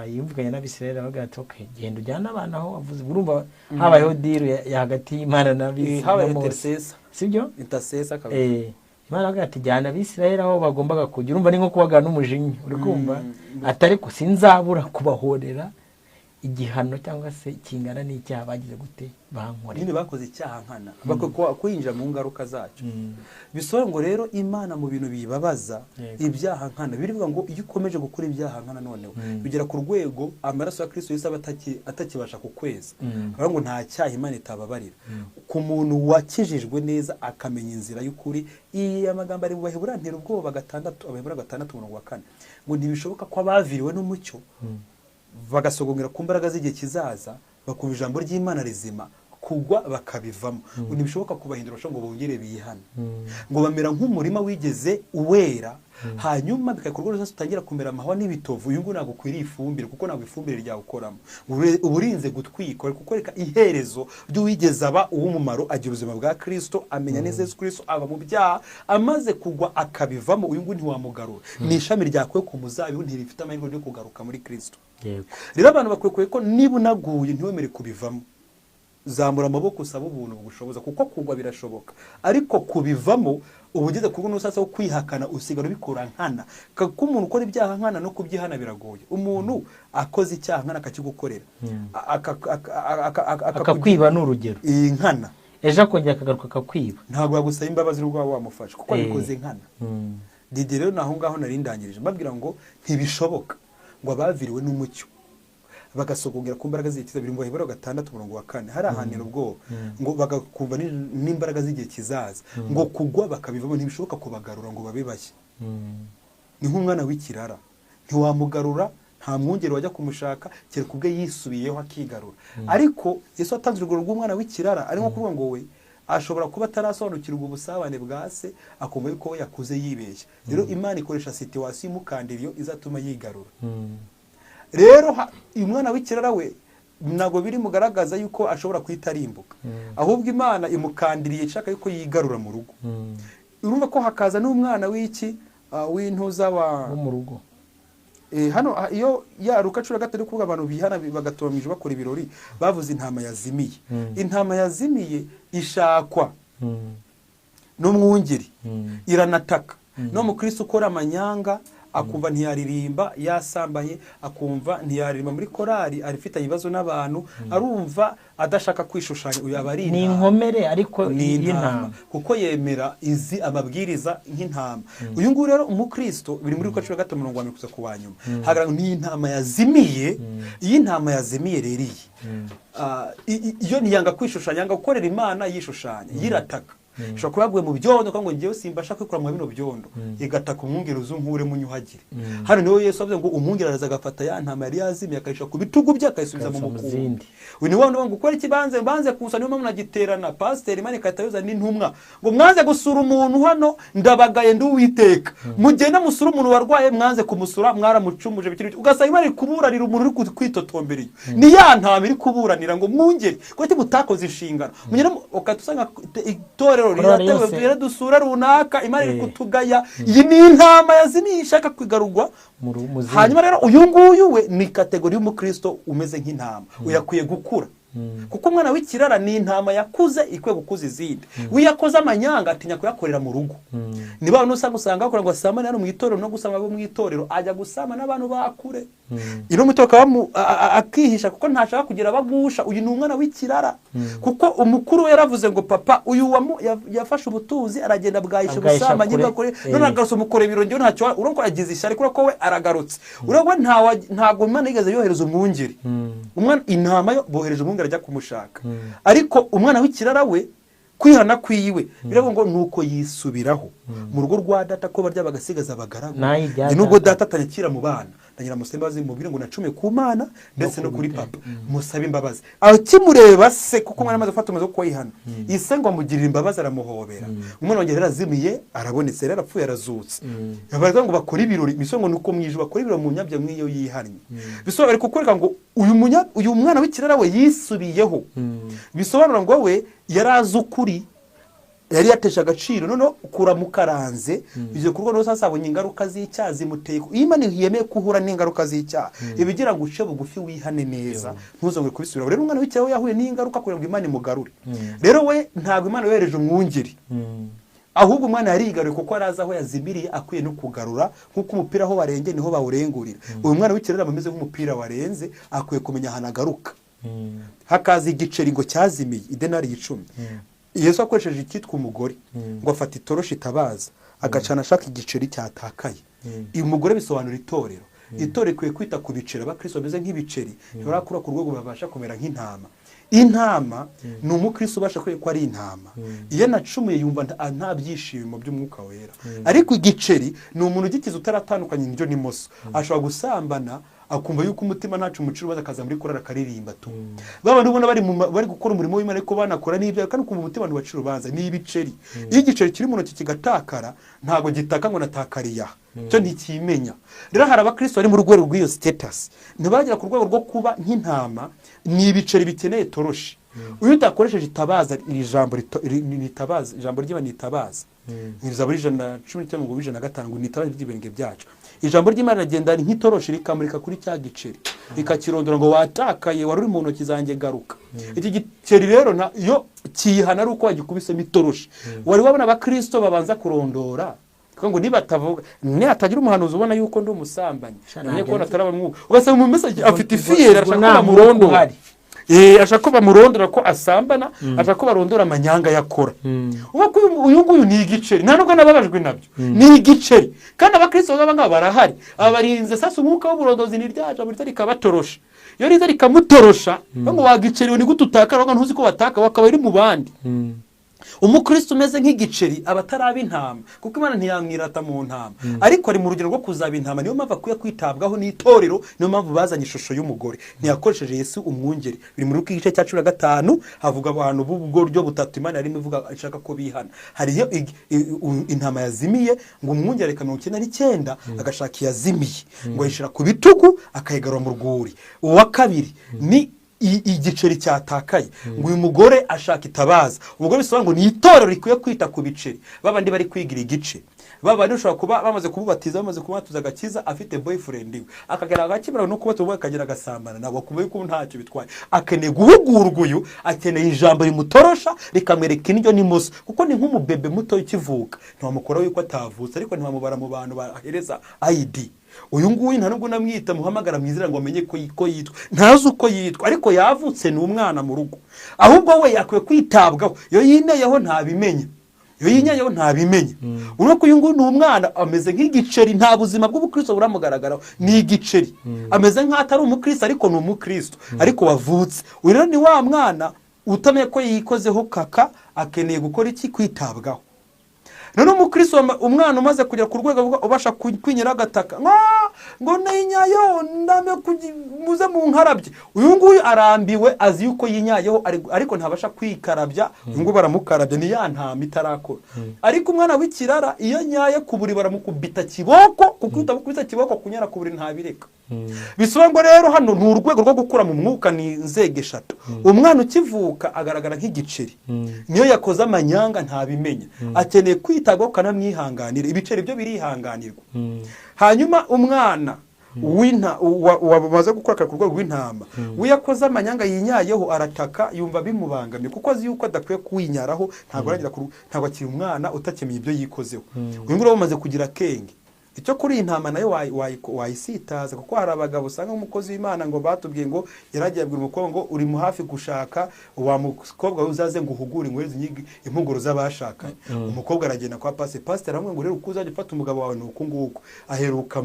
S1: yumvuganye n'Abisirayeli avuga ati okay genda ujyana abana aho wavuze urumva habayeho deal ya hagati y'Imana n'Abisirayeli sibyo
S2: intercessor
S1: Imana avuga ati jyana Abisirayeli aho bagombaga kujya urumva ni nko kubagana n'umujinya uri kumva atari ko sinzabura kubahorera igihano cyangwa se kingana n'icyaha bagize gute bankorera.
S2: nyine bakoze icyaha nkana kwinjira mu ngaruka zacyo. bisobanura ngo rero Imana mu bintu bibabaza ibyaha nkana birivuga ngo iyo ukomeje gukora ibyaha nkana noneho bigera ku rwego amaraso ya Kristo Yesu aba atakibasha kukweza. ngo nta cyaha Imana itababarira ku muntu wakijijwe neza akamenya inzira y'ukuri. iyi amagambo ari mu Baheburayo ntera ubwoba Abaheburayo 6:4 ngo ntibishoboka ko abaviriwe n'umucyo bagasogongera ku mbaraga z'igihe kizaza bakumva ijambo ry'Imana rizima kugwa bakabivamo. ngo ntibishoboka kubahindura ngo bongere bihane. ngo bamera nk'umurima wigeze uwera hanyuma bikakorwa rwose utangira kumera amahwa n'ibitovu. uyu nguyu ntabwo ukwiriye ifumbire kuko ntabwo ifumbire ryawukoramo. uburinze gutwikwa kukoreka iherezo ry'uwigeze aba uw'umumaro agira ubuzima bwa Kristo amenya neza Yesu Kristo aba mu byaha amaze kugwa akabivamo. uyu nguyu ntiwamugarura. ni ishami ryakuwe ku muzabibu ntirifite amahirwe yo kugaruka muri Kristo. rero abantu bakwiye ko niba unaguye ntiwemere kubivamo. zamura amaboko usaba ubuntu bugushoboza kuko kugwa birashoboka ariko kubivamo ubugeze ku rwego n'usasa wo kwihakana usigara ubikora nkana. kuko umuntu ukora ibyaha nkana no kubyihana biragoye. umuntu akoze icyaha nkana akakigukorera
S1: akakwiba n'urugero
S2: iyi nkana
S1: ejo akongera akagaruka akakwiba
S2: ntabwo yagusaba imbabazi n'ubwo wamufasha kuko abikoze nkana. Didi rero naho ngaho narindangirije mbabwira ngo ntibishoboka ngo abaviriwe n'umucyo bagasogongera ku mbaraga z'igihe kizaza. biri mu Baheburayo 6:4 hari ahanira ubwoba ngo bagakumva n'imbaraga z'igihe kizaza ngo kugwa bakabivamo. ntibishoboka kubagarura ngo babe bashya. ni nk'umwana w'ikirara ntiwamugarura nta mwungeri wajya kumushaka kereka ubwe yisubiyeho akigarura. ariko Yesu atanze urugero rw'umwana w'ikirara ari nko kuvuga ngo we ashobora kuba atarasobanukirwa ubusabane bwa se akumva yuko we yakuze yibeshya. rero Imana ikoresha situwasiyo imukandiriyo izatuma yigarura. rero uyu mwana w'ikirara we ntabwo biri mugaragaza yuko ashobora kwita arimbuka ahubwo Imana imukandiriye ishaka yuko yigarura mu rugo. urumva ko hakaza n'umwana w'iki w'intuza wo
S1: mu rugo.
S2: hano iyo ya Luka 13 kuvuga abantu bihana bagatomije bakora ibirori bavuze intama yazimiye. intama yazimiye ishakwa n'umwungeri iranataka. no mu Kristo ukora amanyanga akumva ntiyaririmba yasambaye akumva ntiyaririmba muri korari arifitanye ibibazo n'abantu arumva adashaka kwishushanya. uyu abari
S1: ni inkomere ariko
S2: y'intama kuko yemera izi amabwiriza nk'intama. uyu nguyu rero umukristo biri muri Luka 13:40 kuza ku wanyuma hagaragara ni intama yazimiye. iyi ntama yazimiye rero iyo ntiyanga kwishushanya yanga gukorera Imana yishushanya yirataka. shobora kuba yaguye mu byondo ngo ngewe simbasha kwikura mu bino byondo igataka umwungeri uzunkure munyuhagire. hano niwe Yesu avuze ngo umwungeri araza agafata ya ntama yari yazimiye akayisha ku bitugu bye akayisubiza mu mukumbi. uyu ni wano ngo ukora ikibanze kusa niyo mpamvu nagiterana pasiteri Imana ikahita n'intumwa ngo mwanze gusura umuntu hano ndabagaye nduwiteka mugenda musura umuntu warwaye mwanze kumusura mwaramucumuje bikiri ugasanga Imana iri kuburanira umuntu uri kwitotombereye. ni ya ntama iri kuburanira ngo mwungeri ko mutakoze inshingano mugenda ukatusanga itorero rero dusura runaka Imana iri kutugaya. iyi ni intama yazimiye ishaka kwigarurwa. hanyuma rero uyu nguyu we ni kategori y'umukristo umeze nk'intama uyakwiye gukura kuko umwana w'ikirara ni intama yakuze ikwiye gukuza izindi. wiyakoze amanyanga atinya kuyakorera mu rugo. niba abantu usanga bakora ngo asamane hano mu itorero no gusama abo mu itorero ajya gusama n'abantu bakure. ino mutoka akihisha kuko ntashaka kugira abagusha. uyu ni umwana w'ikirara kuko umukuru we yaravuze ngo papa uyu yafashe ubutunzi aragenda bwayisha gusama nyibakore none agarutse umukore birongeye ntacyo urako agize ishyari kuko we aragarutse. urako ntago Imana yigeze yohereza umwungeri. umwana intama yo bohereje umwungeri ajya kumushaka. ariko umwana w'ikirara we kwihana kwiwe biravuga ngo nuko yisubiraho mu rugo rwa data ko barya bagasigaza abagaragu. nubwo data atanyakira mu bana ndagira musembazi mubwire ngo nacume ku Mana ndetse no kuri papa musabe imbabazi. aho kimureba se kuko mwana amaze gufata umuzo ko yihana ise ngo amugirira imbabazi aramuhobera. umwana wongera yarazimiye arabonetse rero apfuye arazutse. yabaza ngo bakora ibirori bisongo nuko mwijwe bakora ibirori mu nyabya mwiyo yihannye. bisobanura kuko ngo uyu mwana w'ikirara we yisubiyeho. bisobanura ngo we yarazi ukuri yari yatesha agaciro none ukura mukaranze bije kurwo no sasa abonye ingaruka z'icyaha zimuteye. Imana yemeye kuhura n'ingaruka z'icyaha ibigira ngo uce bugufi wihane neza ntuzongwe kubisubira. rero umwana w'icyaha yahuye n'ingaruka kugira ngo Imana imugarure. rero we ntabwo Imana yohereje umwungeri ahubwo umwana yarigaruye kuko arazi aho yazimiriye, akwiye no kugarura, nk'uko umupira aho warenze niho bawurengurira. uyu mwana w'ikirera ameze nk'umupira warenze, akwiye kumenya ahantu agaruka. hakaza igiceri ngo cyazimiye idenari 10. Yesu akoresheje icyitwa umugore ngo afata itoroshi itabaza agacana ashaka igiceri cyatakaye. uyu mugore bisobanura itorero. itorero ikwiye kwita ku biceri. Abakristo bameze nk'ibiceri ntibarakura ku rwego babasha kumera nk'intama. Intama ni umukristo ubasha ko ari intama. iyo nacumuye yumva nta byishimo by'umwuka wera. ariko igiceri ni umuntu ugikiza utaratandukanye indyo n'imoso. ashobora gusambana akumva yuko umutima ntacu umuciro baza akaza muri korara akaririmba tu. baba ubona bari gukora umurimo w'Imana ariko banakora n'ibyo, kandi ukumva umutima ntibacira urubanza. ni ibiceri. iyo igiceri kiri mu ntoki kigatakara ntabwo gitaka ngo natakariya, cyo ntikimenya. rero hari abakristo bari mu rwego rw'iyo status, ntibagera ku rwego rwo kuba nk'intama. ni ibiceri bikeneye toroshi. uyu utakoresheje itabaza, iri jambo nitabaza, ijambo ry'Imana nitabaza, Zaburi 119:105 ngo nitabaza by'ibirenge byacu. ijambo ry'Imana rigenda nk'itoroshi rikamurika kuri cya giceri, rikakirondora ngo watakaye, wari uri mu ntoki zanjye garuka. iki giceri rero iyo kiyihana ari uko wagikubisemo itoroshi. wari wabona abakristo babanza kurondora ngo nibatavuga hatagira umuhanuzi ubona yuko ndi umusambanyi, nanye ko natarabamwuka, ugasanga mu message afite ifiyeri ashaka kumurondora. ashaka ko bamurondora ko asambana, ashaka ko barondora amanyanga yakora. ubwo uyu nguyu ni igiceri, nta nubwo nababajwe nabyo. ni igiceri. kandi abakristo baba ngaba barahari, abarinze sasa umwuka w'uburondozi ni ryaje muri rikabatorosha. iyo riza rikamutorosha ngo wagiceri ni gututakara ngo ntuzi ko wataka wakaba iri mu bandi. umukristo umeze nk'igiceri aba ataraba intama, kuko Imana ntiyamwirata mu ntama, ariko ari mu rugero rwo kuzaba intama. niyo mpamvu akwiye kwitabwaho n'itorero. niyo mpamvu bazanye ishusho y'umugore, ntiyakoresheje Yesu umwungeri. biri muri Luka igice cya 15 havuga abantu b'uburyo butatu Imana yarimo ivuga ashaka ko bihana. hariyo intama yazimiye ngo umwungeri 99 agashaka iyazimiye ngo ayishira ku bitugu akayigarura mu rwuri. uwa kabiri ni igiceri cyatakaye ngo uyu mugore ashaka itabaza. umugore bisobanura ngo ni itorero rikwiye kwita ku biceri. babandi bari kwigira igice, babandi ushobora kuba bamaze kububatiza, bamaze kubatuza agakiza, afite boyfriend we akagera agakimara no kuba tuvuga akagira agasambana, ntabwo akumva yuko ntacyo bitwaye. akeneye guhugurwa. uyu akeneye ijambo rimutorosha rikamwereka indyo n'imoso, kuko ni nk'umubebe muto ukivuka. ntiwamukora yuko atavutse, ariko ntiwamubara mu bantu bahereza ID. uyu nguyu nta nubwo namwita muhamagara mwizera ngo amenye ko yitwa, ntazi uko yitwa, ariko yavutse ni umwana mu rugo. ahubwo we yakwiye kwitabwaho. iyo yineyeho ntabimenya, iyo yinyayeho ntabimenya. urabona ko uyu nguyu ni umwana ameze nk'igiceri, nta buzima bw'ubukristo buramugaragaraho. ni igiceri, ameze nk'atari umukristo ariko ni umukristo, ariko wavutse. uyu rero ni wa mwana utamenya ko yikozeho kaka, akeneye gukora iki? kwitabwaho. none umukristo umwana umaze kujya ku rwego ubasha kwinyira agataka ngo ninyayo ndame muze mu nkarabye. uyu nguyu arambiwe, azi yuko yinyayeho ariko ntabasha kwikarabya. uyu nguyu baramukarabya, ni ya ntama itarakora. ariko umwana w'ikirara iyo nyaye ku buri baramukubita kiboko, kuko utabukubita kiboko kunyara ku buri ntabireka. bisobanura rero hano ni urwego rwo gukura mu mwuka, ni inzego eshatu. umwana ukivuka agaragara nk'igiceri, niyo yakoze amanyanga ntabimenya, akeneye kwitabwaho kanamwihanganira. ibiceri byo birihanganirwa. hanyuma umwana wamaze gukora ku rwego rw'intama, we yakoze amanyanga yinyayeho arataka, yumva bimubangamye, kuko azi yuko adakwiye kuwinyaraho. ntabwo akiri umwana utakemeye ibyo yikozeho. uyu nguyu bamaze kugira akenge. icyo kuri iyi ntama nayo wayisitaza, kuko hari abagabo usanga nk'umukozi w'Imana ngo batubwiye ngo yaragiye abwira umukobwa ngo uri mu hafi gushaka, wa mukobwa uzaze ngo uhugure inkwezi impuguro z'abashakanye. umukobwa aragenda kwa pasiteri aramubwira ngo rero uko uzajya ufata umugabo wawe ni uku nguku. aheruka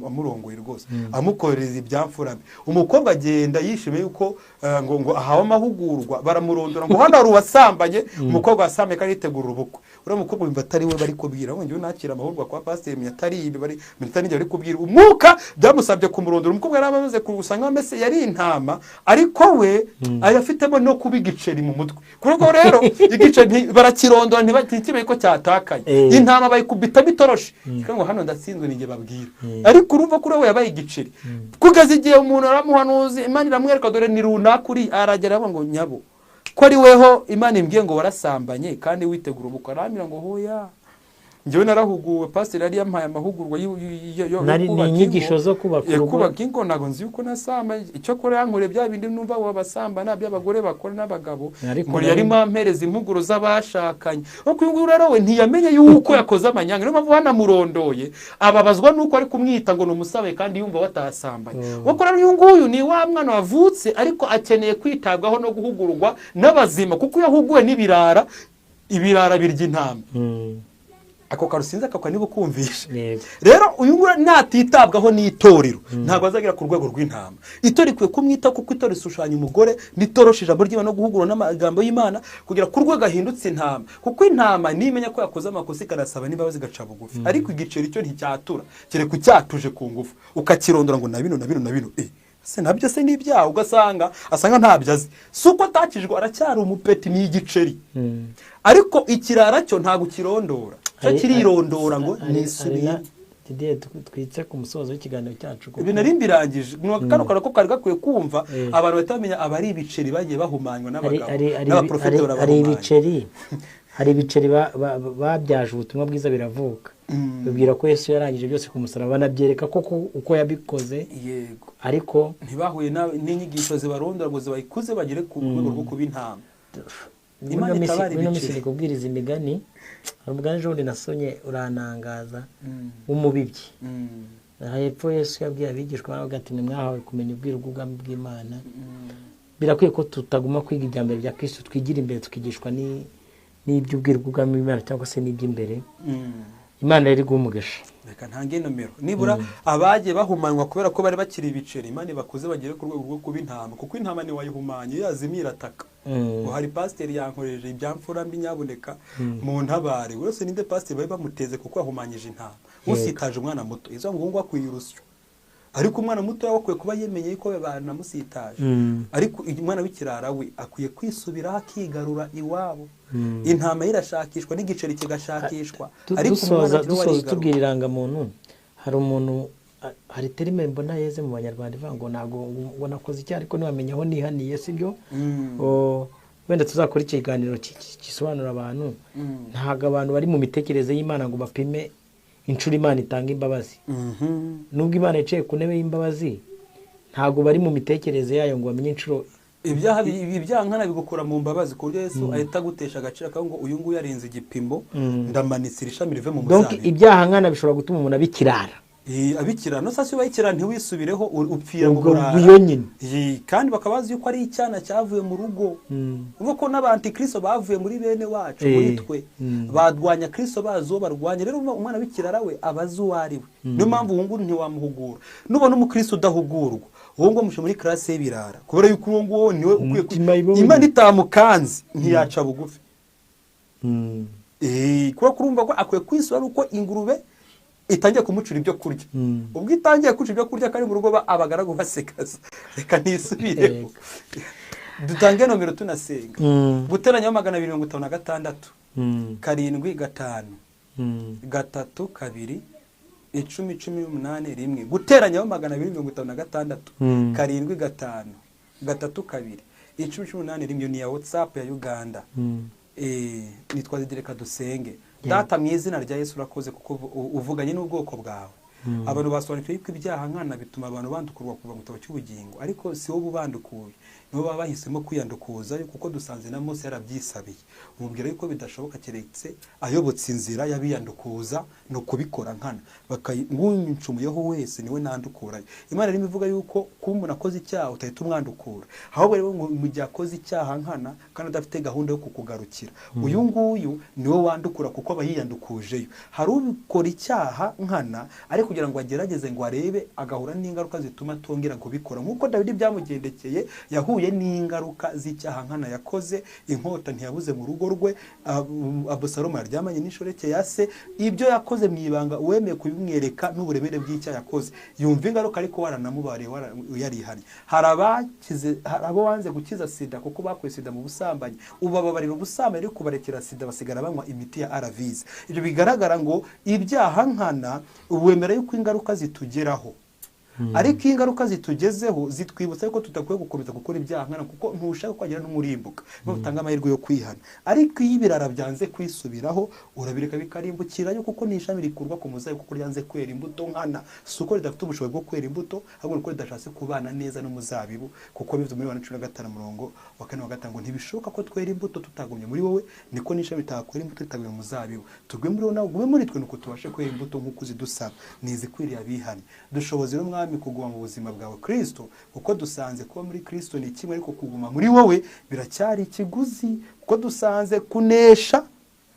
S2: amurongoye rwose, amukorereza ibyamfura bye. umukobwa agenda yishimiye yuko ngo ahawe amahugurwa, baramurondora ngo hano hari uwasambanye. umukobwa wasambanye kandi yitegura ubukwe. uriya mukobwa wumva atari we bari kubwira, ngo njyewe nakira amahugurwa kwa pasiteri Munyatari, ibi bari Munyatari bari kubwira. umwuka byamusabye kumurondora. umukobwa yari amaze kusanga mbese yari intama, ariko we ayafitemo no kuba igiceri mu mutwe. kuko rero igiceri barakirondora ntibakimenye ko cyatakaye. intama bayikubita bitoroshi, ngo hano ndatsinzwe ninjye babwira. ariko urumva kuri we yabaye igiceri, kugeza igihe umuntu aramuhanuzi, Imana iramwereka dore ni runaka uri, aragera ngo nyabo ko ari weho Imana imbwiye ngo warasambanye kandi witegura ubukwe. aramira ngo hoya njyewe narahuguwe, pasiteri yari yampaye amahugurwa
S1: ni inyigisho zo kubaka urugo.
S2: kubaka ingo ntabwo nzi yuko nasamba, icyo kora yankoreye bya bindi numva wabasambana by'abagore bakora n'abagabo, ngo yarimo ampereza impuguro z'abashakanye. Kuko uyu nguyu rero we ntiyamenye yuko yakoze amanyanga, niyo mpamvu banamurondoye ababazwa nuko ari kumwita ngo ni umusabe kandi yumva batasambanye. Kuko rero uyu nguyu ni wa mwana wavutse ariko akeneye kwitabwaho no guhugurwa n'abazima, kuko yahuguwe n'ibirara, ibirara birya intama. Ako karusinze akakwa niba ukumvisha. Rero uyu nguyu natitabwaho n'itorero ntabwo azagira ku rwego rw'intama. Itorero ikwiye kumwita kuko itorero isushanya umugore nitoroshije ijambo ry'Imana no guhugura n'amagambo y'Imana kugira ku rwego ahindutse intama, kuko intama nimenya ko yakoze amakosa ikanasaba n'imbabazi gaca bugufi. Ariko igiceri cyo nticyatura, kereka cyatuje ku ngufu ukakirondora ngo na bino se nabyo se n'ibyaha, ugasanga asanga ntabyo azi. Suko atakijwe aracyari umupeti n'igiceri. Ariko ikirara cyo ntago kirondora, cyo kirirondora ngo nisubira.
S1: Twitse ku musozo w'ikiganiro cyacu
S2: ibi nari mbirangije kano ko kari gakwiye kumva abantu batamenya abari ibiceri bagiye bahumanywa n'abagabo n'abaprofeti
S1: barabahumanya. Hari ibiceri babyaje ubutumwa bwiza biravuka. Bibwira ko Yesu yarangije byose ku musaraba, banabyereka koko uko yabikoze.
S2: Yego.
S1: Ariko
S2: ntibahuye n'inyigisho zibarondora ngo zibayikuze bagire ku rwego rwo kuba intama.
S1: Imana itabara ibiceri. Kubwiriza imigani, hari umugani ejo bundi nasonye uranangaza w'umubibyi. Hepfo Yesu yabwiye abigishwa baravuga ati mwahawe kumenya ubwiru bw'ubwami bw'Imana. Birakwiye ko tutaguma kwiga ibyambere bya Kristo, twigira imbere tukigishwa n'iby'ubwiru bw'ubwami bw'Imana cyangwa se n'iby'imbere. Imana yari guhumugisha.
S2: Reka ntange nomero nibura abagiye bahumanywa kubera ko bari bakiri ibiceri, Imana bakuze bagere ku rwego rwo kuba intama, kuko intama ni wayihumanye yazimira ataka. Hari pasiteri yankoreje ibyamfura mbi nyaboneka mu ntabare, wese ninde pasiteri bari bamuteze kuko yahumanyije intama. Usitaje umwana muto izo ngo akwiye urusyo, ariko umwana muto yakwiye kuba yemenye ko banamusitaje. Ariko umwana w'ikirara we akwiye kwisubiraho akigarura iwabo. Intama irashakishwa n'igiceri kigashakishwa.
S1: Ariko dusoza tubwira irangamuntu, hari umuntu, hari terime mbona yeze mu Banyarwanda ivuga ngo ntago ngo nakoze icyo ariko ntiwamenya aho nihaniye, sibyo? Wenda tuzakora ikiganiro kisobanura abantu. Ntago abantu bari mu mitekerereze y'Imana ngo bapime inshuro Imana itanga imbabazi. Nubwo Imana yicaye ku ntebe y'imbabazi, ntago bari mu mitekerereze yayo ngo bamenye inshuro.
S2: Ibyaha nkana bigukura mu mbabazi ku buryo Yesu ahita gutesha agaciro akavuga ngo uyu nguyu yarenze igipimo, ndamanitse ishami rive mu muzabibu.
S1: Donc ibyaha nkana bishobora gutuma umuntu abikirara.
S2: Abikirana no sasi bayikirana ntiwisubireho upfira mu
S1: burara.
S2: Kandi bakabazi yuko ari icyana cyavuye mu rugo. Uvuga ko n'abantikristo bavuye muri bene wacu muri twe. Badwanya Kristo bazo barwanya. Rero umwana w'ikirara we abazi uwari we. Niyo mpamvu uwo nguyu ntiwamuhugura. Nubona umukristo udahugurwa, uwo ngo mushe muri classe y'ibirara. Kubera yuko uwo nguwo niwe ukwiye Imana itamukanze ntiyaca bugufi. Kuba kurumva ko akwiye kwisura uko ingurube itangiye kumucura ibyo kurya. Ubwo itangiye kucura ibyo kurya kari mu rugo abagaragu basekaza. Reka nisubire. Dutange nomero tunasenga. Guteranya 256 7 5 3 2 10 rimwe. Guteranya 256 7 5 3 2 rimwe ni ya WhatsApp ya Uganda. Nitwa Zidireka dusenge. Data mu izina rya Yesu urakoze kuko uvuganye n'ubwoko bwawe. Abantu basobanukiwe ko ibyaha nkana bituma abantu bandukurwa kuva mu gitabo cy'ubugingo, ariko si wo bubandukuye, nibo baba bahisemo kwiyandukuza kuko dusanze na Mose yarabyisabiye. Umubwira yuko bidashoboka keretse ayobotse inzira yabiyandukuza no kubikora nkana, bakayinguncumuyeho wese niwe nandukurayo. Imana rimo ivuga yuko kumbona akoze icyaha utahita umwandukura, ahubwo rero mu gihe akoze icyaha nkana kandi adafite gahunda yo kukugarukira, uyu nguyu niwe wandukura kuko abayiyandukujeyo. Hari ubikora icyaha nkana ariko kugira ngo agerageze ngo arebe agahura n'ingaruka zituma tongera kubikora, nkuko Dawidi byamugendekeye yahuye n'ingaruka z'icyaha nkana yakoze. Inkota ntiyabuze mu rugo rwe, Abusalomu yaryamanye n'inshoreke ya se. Ibyo yakoze mu ibanga uwemeye kubimwereka n'uburemere bw'icyaha yakoze yumva ingaruka, ariko waranamubare yarihanye. Hari abo wanze gukiza sida kuko bakuye sida mu busambanyi, ubababarira ubusambanyi ariko kubarekera sida basigara banywa imiti ya Aravize. Ibyo bigaragara ngo ibyaha nkana uwemera yuko ingaruka zitugeraho ariko ingaruka zitugezeho zitwibutsa yuko tudakwiye gukomeza gukora ibyaha nkana, kuko ntushaka kwagira n'umurimbuka n'utanga amahirwe yo kwihana. Ariko iyo ibirara byanze kwisubiraho urabireka bikarimbukirayo, kuko ni ishami rikurwa ku muzabibu kuko ryanze kwera imbuto nkana, si uko ridafite ubushobozi bwo kwera imbuto, ahubwo uko ridashatse kubana neza n'umuzabibu, kuko bivuze muri Yohana 15:4-5 ngo ntibishoboka ko twera imbuto tutagumye muri wowe, niko n'ishami ritakwera imbuto ritagumye mu muzabibu. Tugwe muri wowe nawe ugume muri twe, nuko tubashe kwera imbuto nk'uko uzidusaba, nizikwiriye abihanye. Dushoboze rero mwami kuguma mu buzima bwawe Kristo, kuko dusanze kuba muri Kristo ni kimwe, ariko kuguma muri wowe biracyari ikiguzi, kuko dusanze kunesha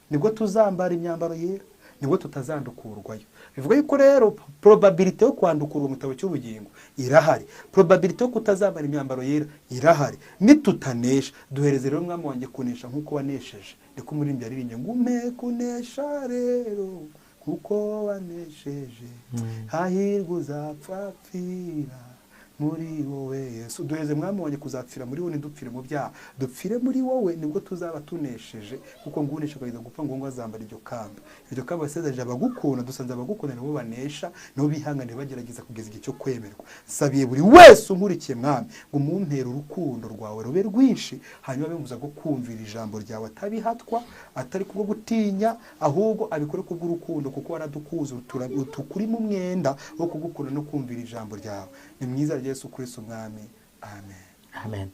S2: nibwo tuzambara imyambaro yera, nibwo tutazandukurwayo. Bivuga yuko rero probability yo kwandukurwa mu gitabo cy'ubugingo irahari, probability yo kutazambara imyambaro yera irahari. Nitutanesha, duhereze rero mwami wanjye kunesha nk'uko wanesheje. Niko umuririmbyi yaririmbye ngo umpe kunesha rero kuko wanesheje, hahirwa uzapfapfira muri wowe Yesu. Duheze mwami wanjye kuzapfira muri wowe, ntidupfire mu byaha, dupfire muri wowe, nibwo tuzaba tunesheje, kuko ngunesha kugeza gupfa ngo azambara iryo kamba. Iryo kamba basezeje abagukunda, dusanze abagukunda nibo banesha, nibo bihanganira bagerageza kugeza igihe cyo kwemerwa. Sabiye buri wese unkurikiye mwami ngo umumpere urukundo rwawe rube rwinshi, hanyuma bimuza go kumvira ijambo ryawe atabihatwa, atari kubwo gutinya, ahubwo abikore kubw'urukundo, kuko waradukuze tukuri mu mwenda wo kugukunda no kumvira ijambo ryawe. Ni mwiza Yesu Kristo mwami. Amen.
S1: Amen.